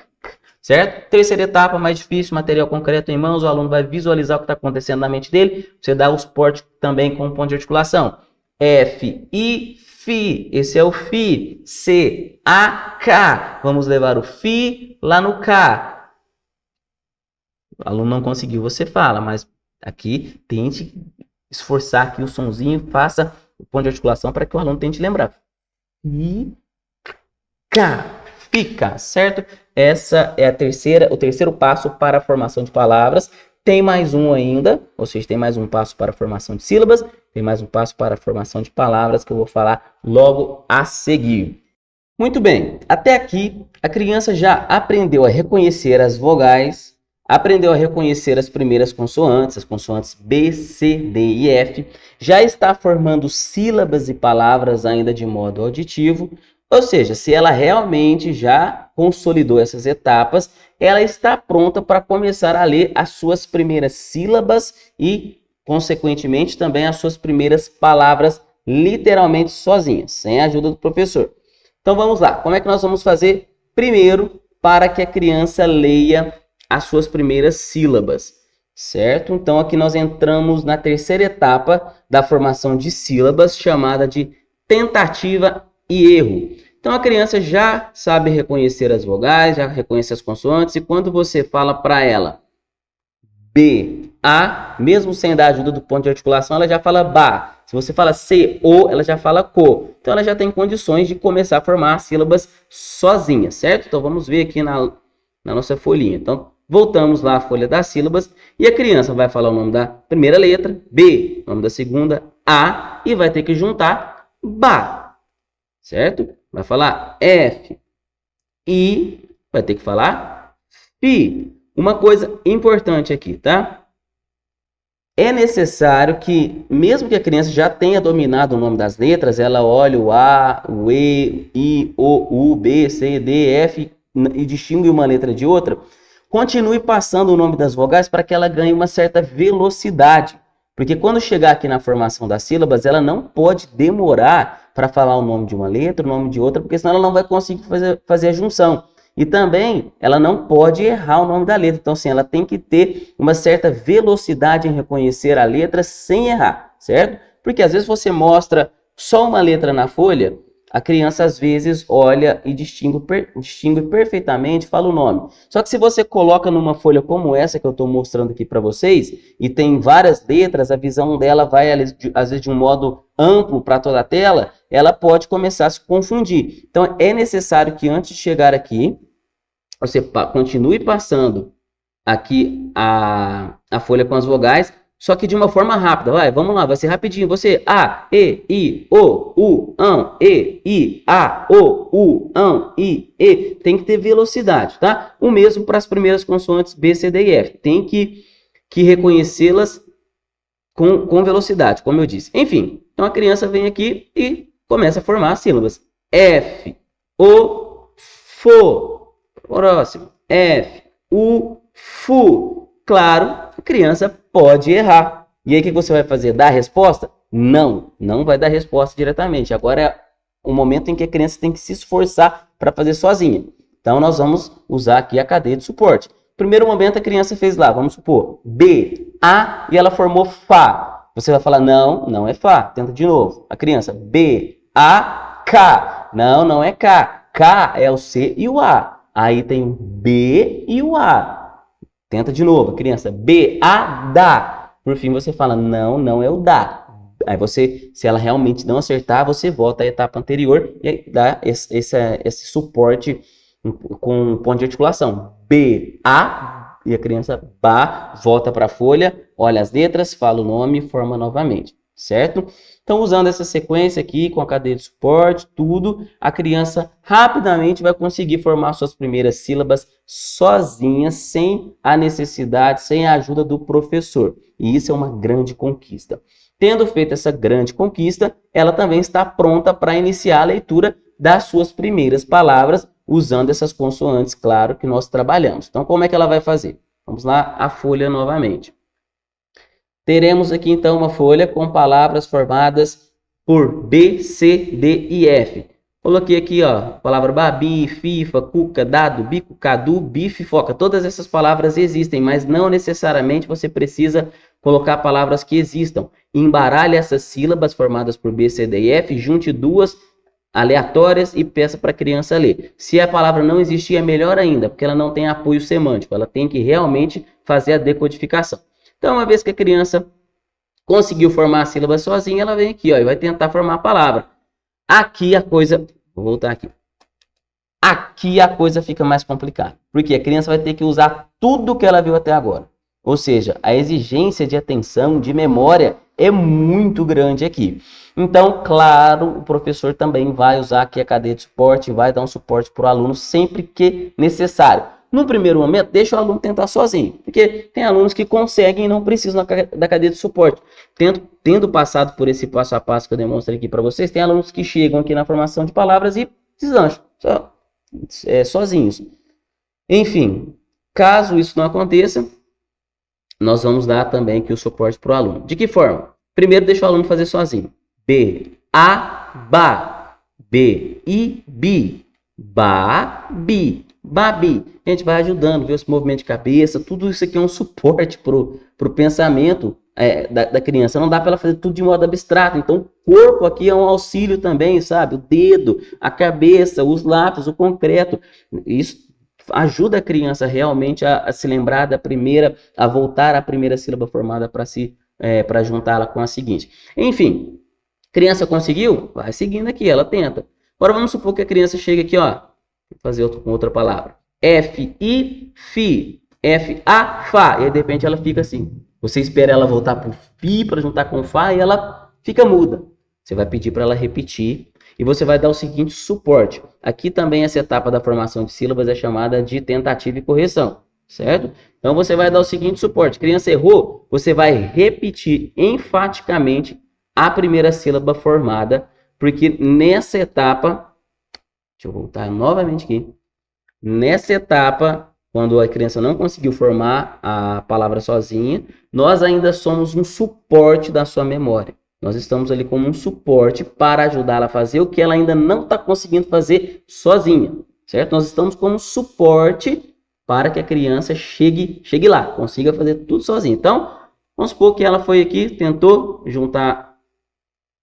Certo? Terceira etapa, mais difícil, material concreto em mãos, o aluno vai visualizar o que está acontecendo na mente dele, você dá o suporte também com o ponto de articulação. F, I, Fi, esse é o Fi. C, A, K, vamos levar o Fi lá no K. O aluno não conseguiu, você fala, mas aqui tente esforçar aqui o sonzinho, faça o ponto de articulação para que o aluno tente lembrar. I, K. Fica, certo? Essa é o terceiro passo para a formação de palavras. Tem mais um ainda, ou seja, tem mais um passo para a formação de sílabas, tem mais um passo para a formação de palavras que eu vou falar logo a seguir. Muito bem, até aqui a criança já aprendeu a reconhecer as vogais, aprendeu a reconhecer as primeiras consoantes, as consoantes B, C, D e F, já está formando sílabas e palavras ainda de modo auditivo. Ou seja, se ela realmente já consolidou essas etapas, ela está pronta para começar a ler as suas primeiras sílabas e, consequentemente, também as suas primeiras palavras literalmente sozinha, sem a ajuda do professor. Então vamos lá, como é que nós vamos fazer primeiro para que a criança leia as suas primeiras sílabas, certo? Então aqui nós entramos na terceira etapa da formação de sílabas, chamada de tentativa e erro. Então a criança já sabe reconhecer as vogais, já reconhece as consoantes, e quando você fala para ela B, A, mesmo sem dar ajuda do ponto de articulação, ela já fala ba. Se você fala C, O, ela já fala co. Então ela já tem condições de começar a formar as sílabas sozinha, certo? Então vamos ver aqui na nossa folhinha. Então voltamos lá à folha das sílabas e a criança vai falar o nome da primeira letra, B, o nome da segunda, A, e vai ter que juntar ba, certo? Vai falar F, I, vai ter que falar Fi. Uma coisa importante aqui, tá? É necessário que, mesmo que a criança já tenha dominado o nome das letras, ela olhe o A, o E, I, O, U, B, C, D, F e distingue uma letra de outra, continue passando o nome das vogais para que ela ganhe uma certa velocidade. Porque quando chegar aqui na formação das sílabas, ela não pode demorar para falar o nome de uma letra, o nome de outra, porque senão ela não vai conseguir fazer a junção. E também ela não pode errar o nome da letra. Então, assim, ela tem que ter uma certa velocidade em reconhecer a letra sem errar, certo? Porque às vezes você mostra só uma letra na folha, a criança às vezes olha e distingue perfeitamente, fala o nome. Só que se você coloca numa folha como essa que eu estou mostrando aqui para vocês, e tem várias letras, a visão dela vai às vezes de um modo amplo para toda a tela, ela pode começar a se confundir. Então é necessário que antes de chegar aqui, você continue passando aqui a folha com as vogais, só que de uma forma rápida. Vamos lá, vai ser rapidinho. Você A, E, I, O, U, ão, E, I, A, O, U, ão, I, E. Tem que ter velocidade, tá? O mesmo para as primeiras consoantes B, C, D e F. Tem que reconhecê-las com velocidade, como eu disse. Enfim, então a criança vem aqui e começa a formar as sílabas. F, O, Fo. Próximo. F, U, Fu. Claro, a criança pode errar. E aí o que você vai fazer? Dar a resposta? Não, não vai dar resposta diretamente. Agora é o momento em que a criança tem que se esforçar para fazer sozinha. Então nós vamos usar aqui a cadeia de suporte. Primeiro momento a criança fez lá, vamos supor, B, A, e ela formou Fá. Você vai falar, não, não é Fá. Tenta de novo. A criança, B, A, K. Não, não é K. K é o C e o A. Aí tem o B e o A. Tenta de novo, criança. B, A, dá. Por fim, você fala, não, não é o dá. Aí você, se ela realmente não acertar, você volta à etapa anterior e dá esse suporte com ponto de articulação. B, A, e a criança, Bá, volta para a folha, olha as letras, fala o nome e forma novamente, certo? Então, usando essa sequência aqui, com a cadeia de suporte, tudo, a criança rapidamente vai conseguir formar suas primeiras sílabas sozinha, sem a necessidade, sem a ajuda do professor. E isso é uma grande conquista. Tendo feito essa grande conquista, ela também está pronta para iniciar a leitura das suas primeiras palavras, usando essas consoantes, claro, que nós trabalhamos. Então, como é que ela vai fazer? Vamos lá, a folha novamente. Teremos aqui, então, uma folha com palavras formadas por B, C, D e F. Coloquei aqui, ó, a palavra babi, fifa, cuca, dado, bico, cadu, bife, foca. Todas essas palavras existem, mas não necessariamente você precisa colocar palavras que existam. Embaralhe essas sílabas formadas por B, C, D e F, junte duas aleatórias e peça para a criança ler. Se a palavra não existir, é melhor ainda, porque ela não tem apoio semântico. Ela tem que realmente fazer a decodificação. Então, uma vez que a criança conseguiu formar a sílaba sozinha, ela vem aqui, ó, e vai tentar formar a palavra. Aqui a coisa... Vou voltar aqui. Aqui a coisa fica mais complicada. Porque a criança vai ter que usar tudo que ela viu até agora. Ou seja, a exigência de atenção, de memória, é muito grande aqui. Então, claro, o professor também vai usar aqui a cadeia de suporte, vai dar um suporte para o aluno sempre que necessário. No primeiro momento, deixa o aluno tentar sozinho, porque tem alunos que conseguem e não precisam da cadeia de suporte. Tendo passado por esse passo a passo que eu demonstrei aqui para vocês, tem alunos que chegam aqui na formação de palavras e deslancham, sozinhos. Enfim, caso isso não aconteça, nós vamos dar também aqui o suporte para o aluno. De que forma? Primeiro, deixa o aluno fazer sozinho. B, A, ba. B, I, bi. Ba, bi. Babi. A gente vai ajudando, ver esse movimento de cabeça. Tudo isso aqui é um suporte para o pensamento da criança. Não dá para ela fazer tudo de modo abstrato. Então, o corpo aqui é um auxílio também, sabe? O dedo, a cabeça, os lápis, o concreto. Isso ajuda a criança realmente a se lembrar da primeira, a voltar à primeira sílaba formada para juntá-la com a seguinte. Enfim, criança conseguiu? Vai seguindo aqui, ela tenta. Agora vamos supor que a criança chega aqui, ó, vou fazer com outra palavra. F, I, fi. F, A, Fá. E aí, de repente, ela fica assim. Você espera ela voltar para o Fi para juntar com o Fá e ela fica muda. Você vai pedir para ela repetir e você vai dar o seguinte suporte. Aqui também essa etapa da formação de sílabas é chamada de tentativa e correção, certo? Então, você vai dar o seguinte suporte. Criança errou, você vai repetir enfaticamente a primeira sílaba formada, porque nessa etapa, deixa eu voltar novamente aqui. Nessa etapa, quando a criança não conseguiu formar a palavra sozinha, nós ainda somos um suporte da sua memória. Nós estamos ali como um suporte para ajudá-la a fazer o que ela ainda não está conseguindo fazer sozinha, certo? Nós estamos como suporte para que a criança chegue lá, consiga fazer tudo sozinha. Então, vamos supor que ela foi aqui, tentou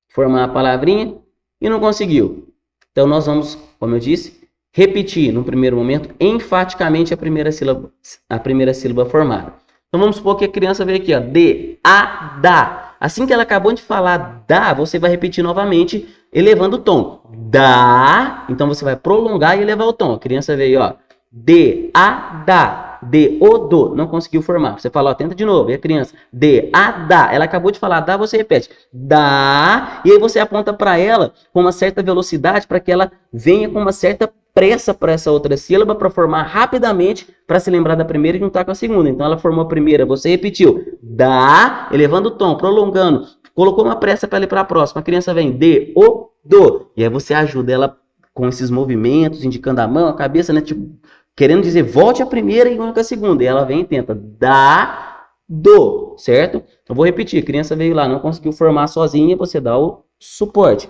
formar a palavrinha e não conseguiu. Então, nós vamos, como eu disse, repetir no primeiro momento enfaticamente a primeira sílaba formada. Então vamos supor que a criança veio aqui, ó, D, A, da. Assim que ela acabou de falar da, você vai repetir novamente, elevando o tom. Da, então você vai prolongar e elevar o tom. A criança veio, ó, D, A, da. D, O, do. Não conseguiu formar. Você fala, ó, tenta de novo. E a criança, D, A, da. Ela acabou de falar da, você repete. Da. E aí você aponta para ela com uma certa velocidade para que ela venha com uma certa pressa para essa outra sílaba para formar rapidamente para se lembrar da primeira e juntar com a segunda. Então ela formou a primeira, você repetiu. Da, elevando o tom, prolongando. Colocou uma pressa para ela ir para a próxima. A criança vem D, O, do. E aí você ajuda ela com esses movimentos, indicando a mão, a cabeça, né? Tipo, querendo dizer, volte a primeira e junta com a segunda. E ela vem e tenta. Da, do. Certo? Eu vou repetir. A criança veio lá, não conseguiu formar sozinha, você dá o suporte.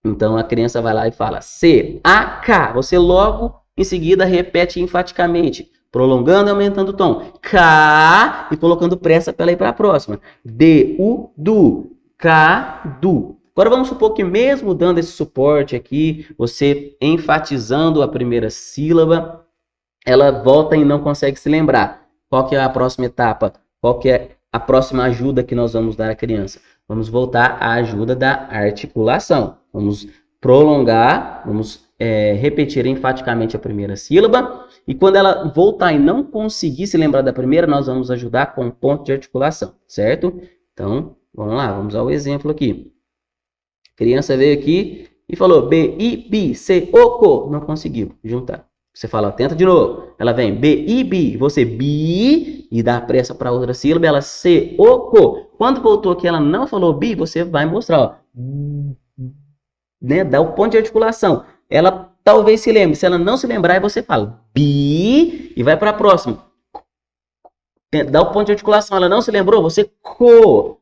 Então, a criança vai lá e fala C, A, K. Você logo, em seguida, repete enfaticamente, prolongando e aumentando o tom. K, e colocando pressa para ela ir para a próxima. D, U, du. K, du. Agora, vamos supor que mesmo dando esse suporte aqui, você enfatizando a primeira sílaba, ela volta e não consegue se lembrar. Qual que é a próxima etapa? Qual que é a próxima ajuda que nós vamos dar à criança? Vamos voltar à ajuda da articulação. Vamos prolongar, vamos repetir enfaticamente a primeira sílaba. E quando ela voltar e não conseguir se lembrar da primeira, nós vamos ajudar com ponto de articulação, certo? Então, vamos lá, vamos ao exemplo aqui. A criança veio aqui e falou B, I, bi, C, O, co. Não conseguiu juntar. Você fala, tenta de novo. Ela vem B, I, bi. Você bi e dá pressa para outra sílaba. Ela C, O, co. Quando voltou aqui, ela não falou bi, você vai mostrar, ó. Né? Dá o ponto de articulação. Ela talvez se lembre. Se ela não se lembrar, você fala bi e vai para a próxima. Dá o ponto de articulação. Ela não se lembrou, você co.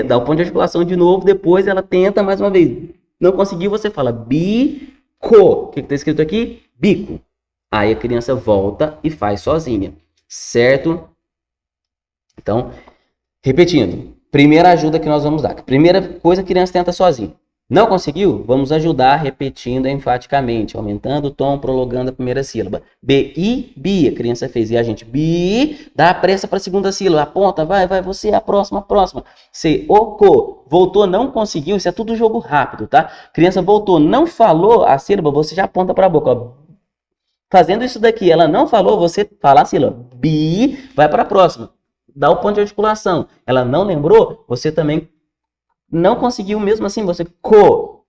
Dá o ponto de articulação de novo. Depois ela tenta mais uma vez. Não conseguiu, você fala bi. O que está escrito aqui? Bico. Aí a criança volta e faz sozinha, certo? Então, repetindo. Primeira ajuda que nós vamos dar. Primeira coisa, a criança tenta sozinha. Não conseguiu? Vamos ajudar repetindo enfaticamente, aumentando o tom, prolongando a primeira sílaba. B, I, bi. A criança fez. E a gente, bi, dá a pressa para a segunda sílaba. Aponta, vai, você, a próxima. C, O, co. Voltou, não conseguiu. Isso é tudo jogo rápido, tá? Criança voltou, não falou a sílaba, você já aponta para a boca. Ó. Fazendo isso daqui, ela não falou, você fala a sílaba. Bi, vai para a próxima. Dá o ponto de articulação. Ela não lembrou, você também não conseguiu, mesmo assim, você co.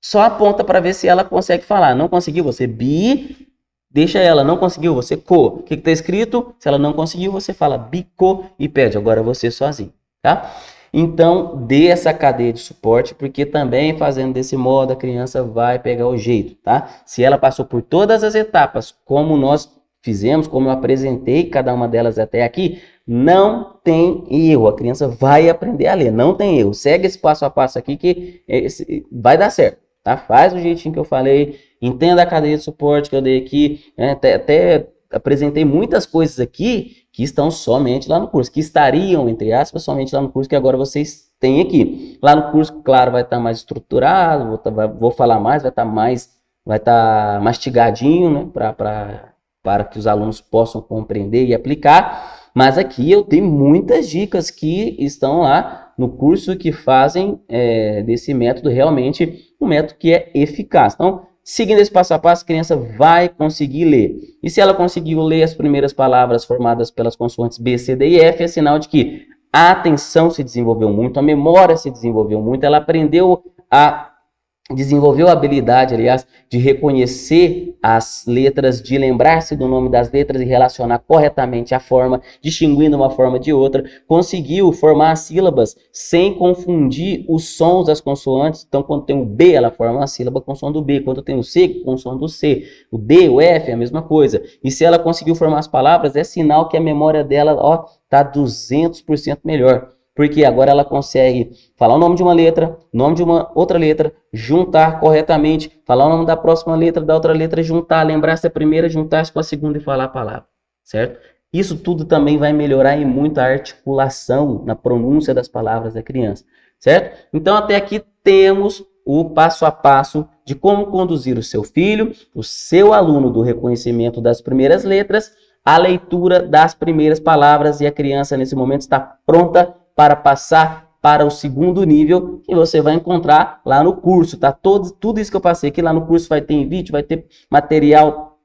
Só aponta para ver se ela consegue falar. Não conseguiu, você bi. Deixa ela. Não conseguiu, você co. O que está escrito? Se ela não conseguiu, você fala bico e pede. Agora você sozinho, tá? Então, dê essa cadeia de suporte, porque também fazendo desse modo a criança vai pegar o jeito, tá? Se ela passou por todas as etapas, como nós fizemos, como eu apresentei cada uma delas até aqui, não tem erro. A criança vai aprender a ler, não tem erro. Segue esse passo a passo aqui que vai dar certo, tá? Faz do jeitinho que eu falei, entenda a cadeia de suporte que eu dei aqui, né? Até apresentei muitas coisas aqui que estão somente lá no curso, que estariam, entre aspas, somente lá no curso que agora vocês têm aqui. Lá no curso, claro, vai estar mais estruturado, vou falar mais, vai estar mastigadinho, né, para que os alunos possam compreender e aplicar. Mas aqui eu tenho muitas dicas que estão lá no curso que fazem desse método realmente um método que é eficaz. Então, seguindo esse passo a passo, a criança vai conseguir ler. E se ela conseguiu ler as primeiras palavras formadas pelas consoantes B, C, D e F, é sinal de que a atenção se desenvolveu muito, a memória se desenvolveu muito, ela desenvolveu a habilidade, aliás, de reconhecer as letras, de lembrar-se do nome das letras e relacionar corretamente a forma, distinguindo uma forma de outra, conseguiu formar as sílabas sem confundir os sons das consoantes. Então, quando tem o B, ela forma uma sílaba com o som do B, quando tem o C, com o som do C, o D, o F, é a mesma coisa. E se ela conseguiu formar as palavras, é sinal que a memória dela está 200% melhor. Porque agora ela consegue falar o nome de uma letra, nome de uma outra letra, juntar corretamente, falar o nome da próxima letra, da outra letra, juntar, lembrar-se da primeira, juntar-se com a segunda e falar a palavra, certo? Isso tudo também vai melhorar em muito a articulação na pronúncia das palavras da criança, certo? Então, até aqui temos o passo a passo de como conduzir o seu filho, o seu aluno do reconhecimento das primeiras letras, à leitura das primeiras palavras, e a criança, nesse momento, está pronta para passar para o segundo nível, que você vai encontrar lá no curso, tá? Tudo isso que eu passei aqui lá no curso vai ter em vídeo, vai ter material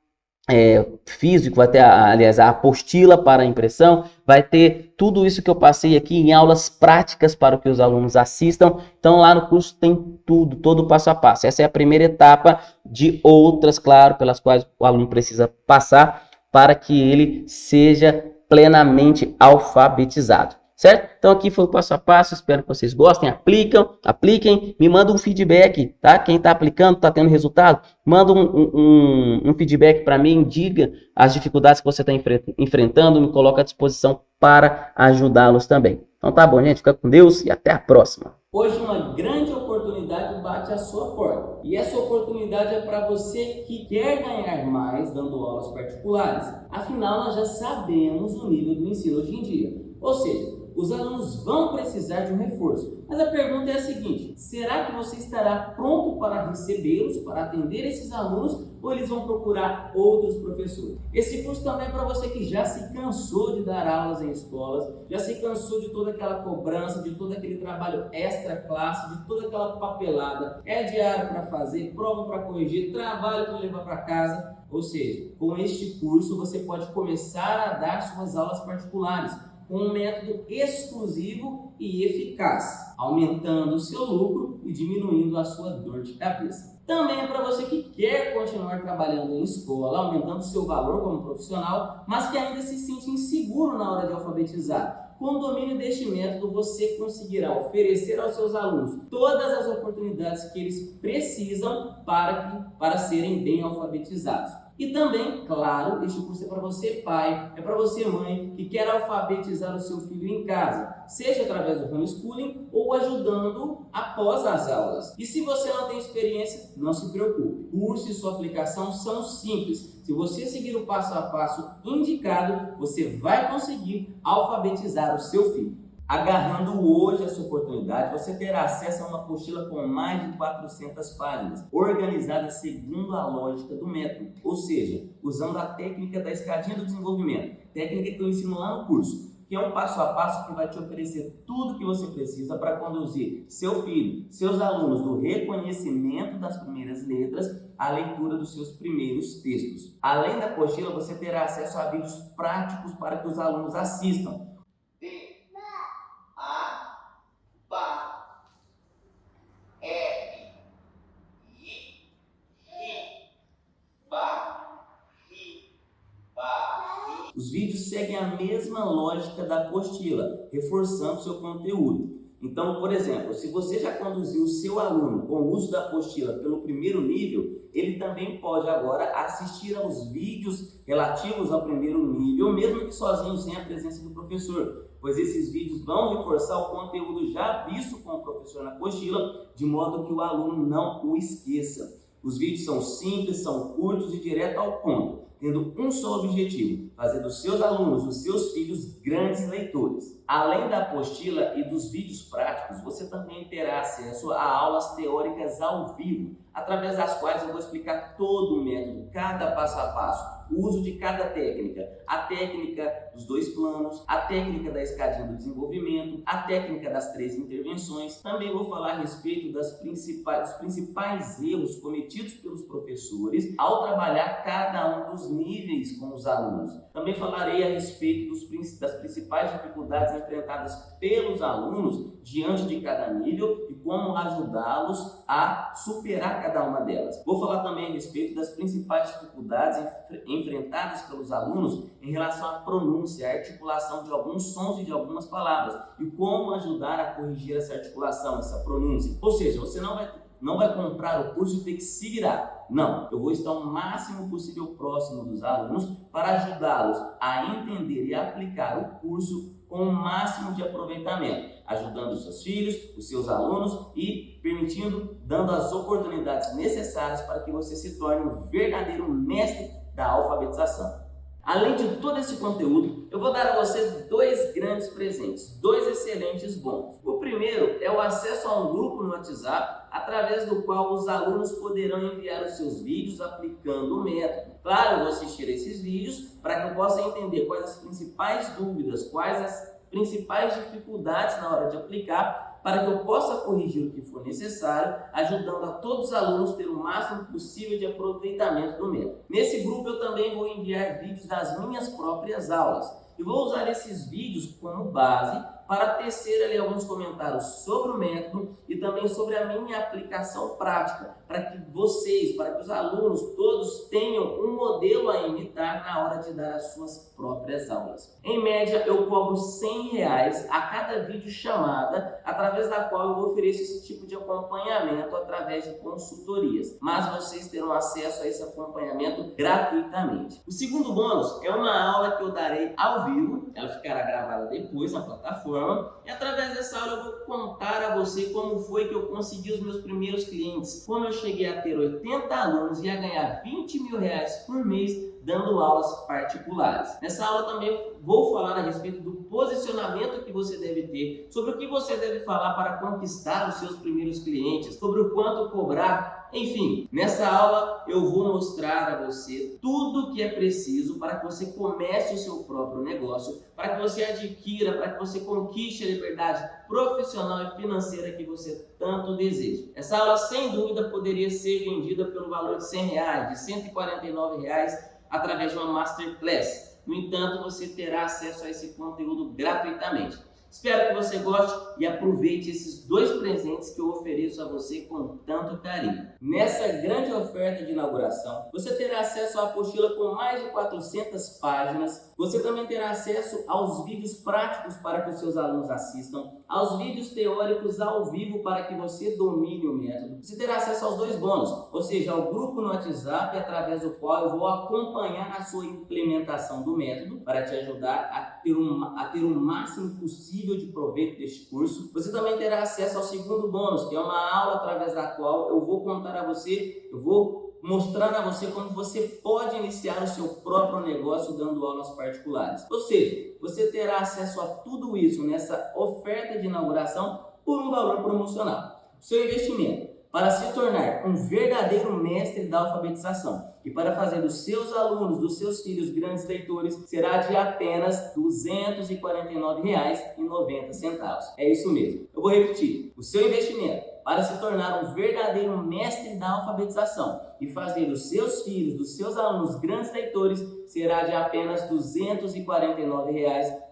físico, vai ter, aliás, a apostila para a impressão, vai ter tudo isso que eu passei aqui em aulas práticas para que os alunos assistam. Então, lá no curso tem tudo, todo o passo a passo. Essa é a primeira etapa de outras, claro, pelas quais o aluno precisa passar para que ele seja plenamente alfabetizado. Certo? Então aqui foi o passo a passo, espero que vocês gostem, apliquem, me mandem um feedback, tá? Quem está aplicando, está tendo resultado, manda um feedback para mim, diga as dificuldades que você está enfrentando, me coloca à disposição para ajudá-los também. Então tá bom, gente, fica com Deus e até a próxima. Hoje uma grande oportunidade bate à sua porta. E essa oportunidade é para você que quer ganhar mais dando aulas particulares. Afinal, nós já sabemos o nível do ensino hoje em dia. Ou seja, os alunos vão precisar de um reforço. Mas a pergunta é a seguinte: será que você estará pronto para recebê-los, para atender esses alunos, ou eles vão procurar outros professores? Esse curso também é para você que já se cansou de dar aulas em escolas, já se cansou de toda aquela cobrança, de todo aquele trabalho extra classe, de toda aquela papelada, diário para fazer, prova para corrigir, trabalho para levar para casa. Ou seja, com este curso você pode começar a dar suas aulas particulares com um método exclusivo e eficaz, aumentando o seu lucro e diminuindo a sua dor de cabeça. Também é para você que quer continuar trabalhando em escola, aumentando o seu valor como profissional, mas que ainda se sente inseguro na hora de alfabetizar. Com o domínio deste método, você conseguirá oferecer aos seus alunos todas as oportunidades que eles precisam para serem bem alfabetizados. E também, claro, este curso é para você pai, é para você mãe que quer alfabetizar o seu filho em casa, seja através do homeschooling ou ajudando após as aulas. E se você não tem experiência, não se preocupe. O curso e sua aplicação são simples. Se você seguir o passo a passo indicado, você vai conseguir alfabetizar o seu filho. Agarrando hoje essa oportunidade, você terá acesso a uma apostila com mais de 400 páginas, organizada segundo a lógica do método, ou seja, usando a técnica da escadinha do desenvolvimento, técnica que eu ensino lá no curso, que é um passo a passo que vai te oferecer tudo que você precisa para conduzir seu filho, seus alunos do reconhecimento das primeiras letras à leitura dos seus primeiros textos. Além da apostila, você terá acesso a vídeos práticos para que os alunos assistam. Os vídeos seguem a mesma lógica da apostila, reforçando seu conteúdo. Então, por exemplo, se você já conduziu o seu aluno com o uso da apostila pelo primeiro nível, ele também pode agora assistir aos vídeos relativos ao primeiro nível, mesmo que sozinho, sem a presença do professor, pois esses vídeos vão reforçar o conteúdo já visto com o professor na apostila, de modo que o aluno não o esqueça. Os vídeos são simples, são curtos e direto ao ponto, tendo um só objetivo: fazer dos seus alunos, dos seus filhos, grandes leitores. Além da apostila e dos vídeos práticos, você também terá acesso a aulas teóricas ao vivo, através das quais eu vou explicar todo o método, cada passo a passo, o uso de cada técnica, a técnica dos 2 planos, a técnica da escadinha do desenvolvimento, a técnica das 3 intervenções. Também vou falar a respeito dos principais erros cometidos pelos professores ao trabalhar cada um dos níveis com os alunos. Também falarei a respeito das principais dificuldades enfrentadas pelos alunos diante de cada nível e como ajudá-los a superar cada uma delas. Vou falar também a respeito das principais dificuldades enfrentadas pelos alunos em relação à pronúncia, à articulação de alguns sons e de algumas palavras e como ajudar a corrigir essa articulação, essa pronúncia. Ou seja, você não vai comprar o curso e ter que se virar. Não, eu vou estar o máximo possível próximo dos alunos para ajudá-los a entender e aplicar o curso com o máximo de aproveitamento, ajudando os seus filhos, os seus alunos e dando as oportunidades necessárias para que você se torne um verdadeiro mestre da alfabetização. Além de todo esse conteúdo, eu vou dar a você 2 grandes presentes, 2 excelentes bônus. O primeiro é o acesso a um grupo no WhatsApp, através do qual os alunos poderão enviar os seus vídeos aplicando o método. Claro, eu vou assistir esses vídeos para que eu possa entender quais as principais dúvidas, quais as principais dificuldades na hora de aplicar, para que eu possa corrigir o que for necessário, ajudando a todos os alunos a ter o máximo possível de aproveitamento do método. Nesse grupo eu também vou enviar vídeos das minhas próprias aulas e vou usar esses vídeos como base para tecer ali alguns comentários sobre o método e também sobre a minha aplicação prática, para que os alunos todos tenham um modelo a imitar na hora de dar as suas próprias aulas. Em média, eu cobro R$100 a cada vídeo chamada, através da qual eu ofereço esse tipo de acompanhamento através de consultorias, mas vocês terão acesso a esse acompanhamento gratuitamente. O segundo bônus é uma aula que eu darei ao vivo, ela ficará gravada depois na plataforma, e através dessa aula eu vou contar a você como foi que eu consegui os meus primeiros clientes, como eu cheguei a ter 80 alunos e a ganhar R$20 mil por mês dando aulas particulares. Nessa aula também vou falar a respeito do posicionamento que você deve ter, sobre o que você deve falar para conquistar os seus primeiros clientes, sobre o quanto cobrar. Enfim, nessa aula eu vou mostrar a você tudo o que é preciso para que você comece o seu próprio negócio, para que você adquira, para que você conquiste a liberdade profissional e financeira que você tanto deseja. Essa aula, sem dúvida, poderia ser vendida pelo valor de R$100, de R$149, através de uma Masterclass. No entanto, você terá acesso a esse conteúdo gratuitamente. Espero que você goste e aproveite esses 2 presentes que eu ofereço a você com tanto carinho. Nessa grande oferta de inauguração, você terá acesso à apostila com mais de 400 páginas. Você também terá acesso aos vídeos práticos para que os seus alunos assistam, aos vídeos teóricos ao vivo para que você domine o método. Você terá acesso aos 2 bônus, ou seja, ao grupo no WhatsApp, através do qual eu vou acompanhar a sua implementação do método para te ajudar a ter o máximo possível de proveito deste curso. Você também terá acesso ao segundo bônus, que é uma aula através da qual eu vou contar a você, eu vou mostrar a você como você pode iniciar o seu próprio negócio dando aulas particulares. Ou seja, você terá acesso a tudo isso nessa oferta de inauguração por um valor promocional. O seu investimento para se tornar um verdadeiro mestre da alfabetização e para fazer dos seus alunos, dos seus filhos grandes leitores, será de apenas R$ 249,90. É isso mesmo. Eu vou repetir. O seu investimento para se tornar um verdadeiro mestre da alfabetização e fazer dos seus filhos, dos seus alunos grandes leitores, será de apenas R$ 249,90.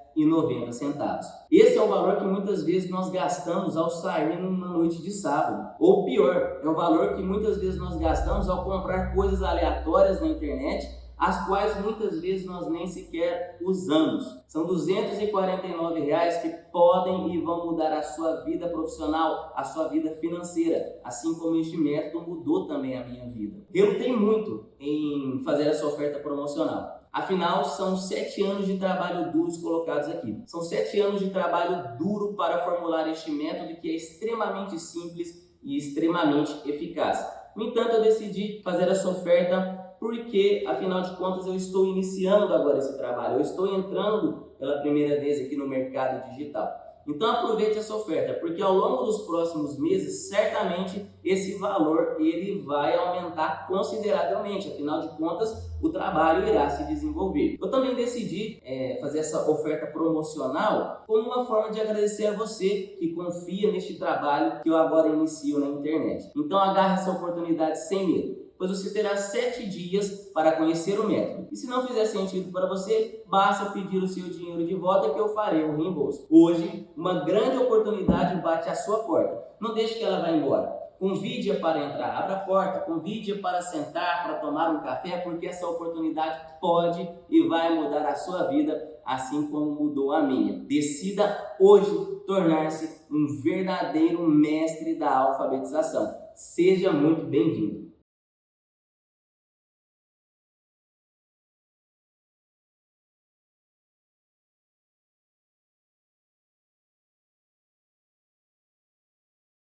Esse é o valor que muitas vezes nós gastamos ao sair numa noite de sábado. Ou pior, é o valor que muitas vezes nós gastamos ao comprar coisas aleatórias na internet, as quais muitas vezes nós nem sequer usamos. São R$ 249 que podem e vão mudar a sua vida profissional, a sua vida financeira, assim como este método mudou também a minha vida. Eu lutei muito em fazer essa oferta promocional. Afinal, são 7 anos de trabalho duros colocados aqui. São 7 anos de trabalho duro para formular este método que é extremamente simples e extremamente eficaz. No entanto, eu decidi fazer essa oferta porque, afinal de contas, eu estou iniciando agora esse trabalho. Eu estou entrando pela primeira vez aqui no mercado digital. Então aproveite essa oferta, porque ao longo dos próximos meses, certamente esse valor ele vai aumentar consideravelmente. Afinal de contas, o trabalho irá se desenvolver. Eu também decidi fazer essa oferta promocional como uma forma de agradecer a você que confia neste trabalho que eu agora inicio na internet. Então agarre essa oportunidade sem medo, pois você terá 7 dias para conhecer o método. E se não fizer sentido para você, basta pedir o seu dinheiro de volta que eu farei o reembolso. Hoje, uma grande oportunidade bate à sua porta. Não deixe que ela vá embora. Convide-a para entrar, abra a porta, convide-a para sentar, para tomar um café, porque essa oportunidade pode e vai mudar a sua vida, assim como mudou a minha. Decida hoje tornar-se um verdadeiro mestre da alfabetização. Seja muito bem-vindo.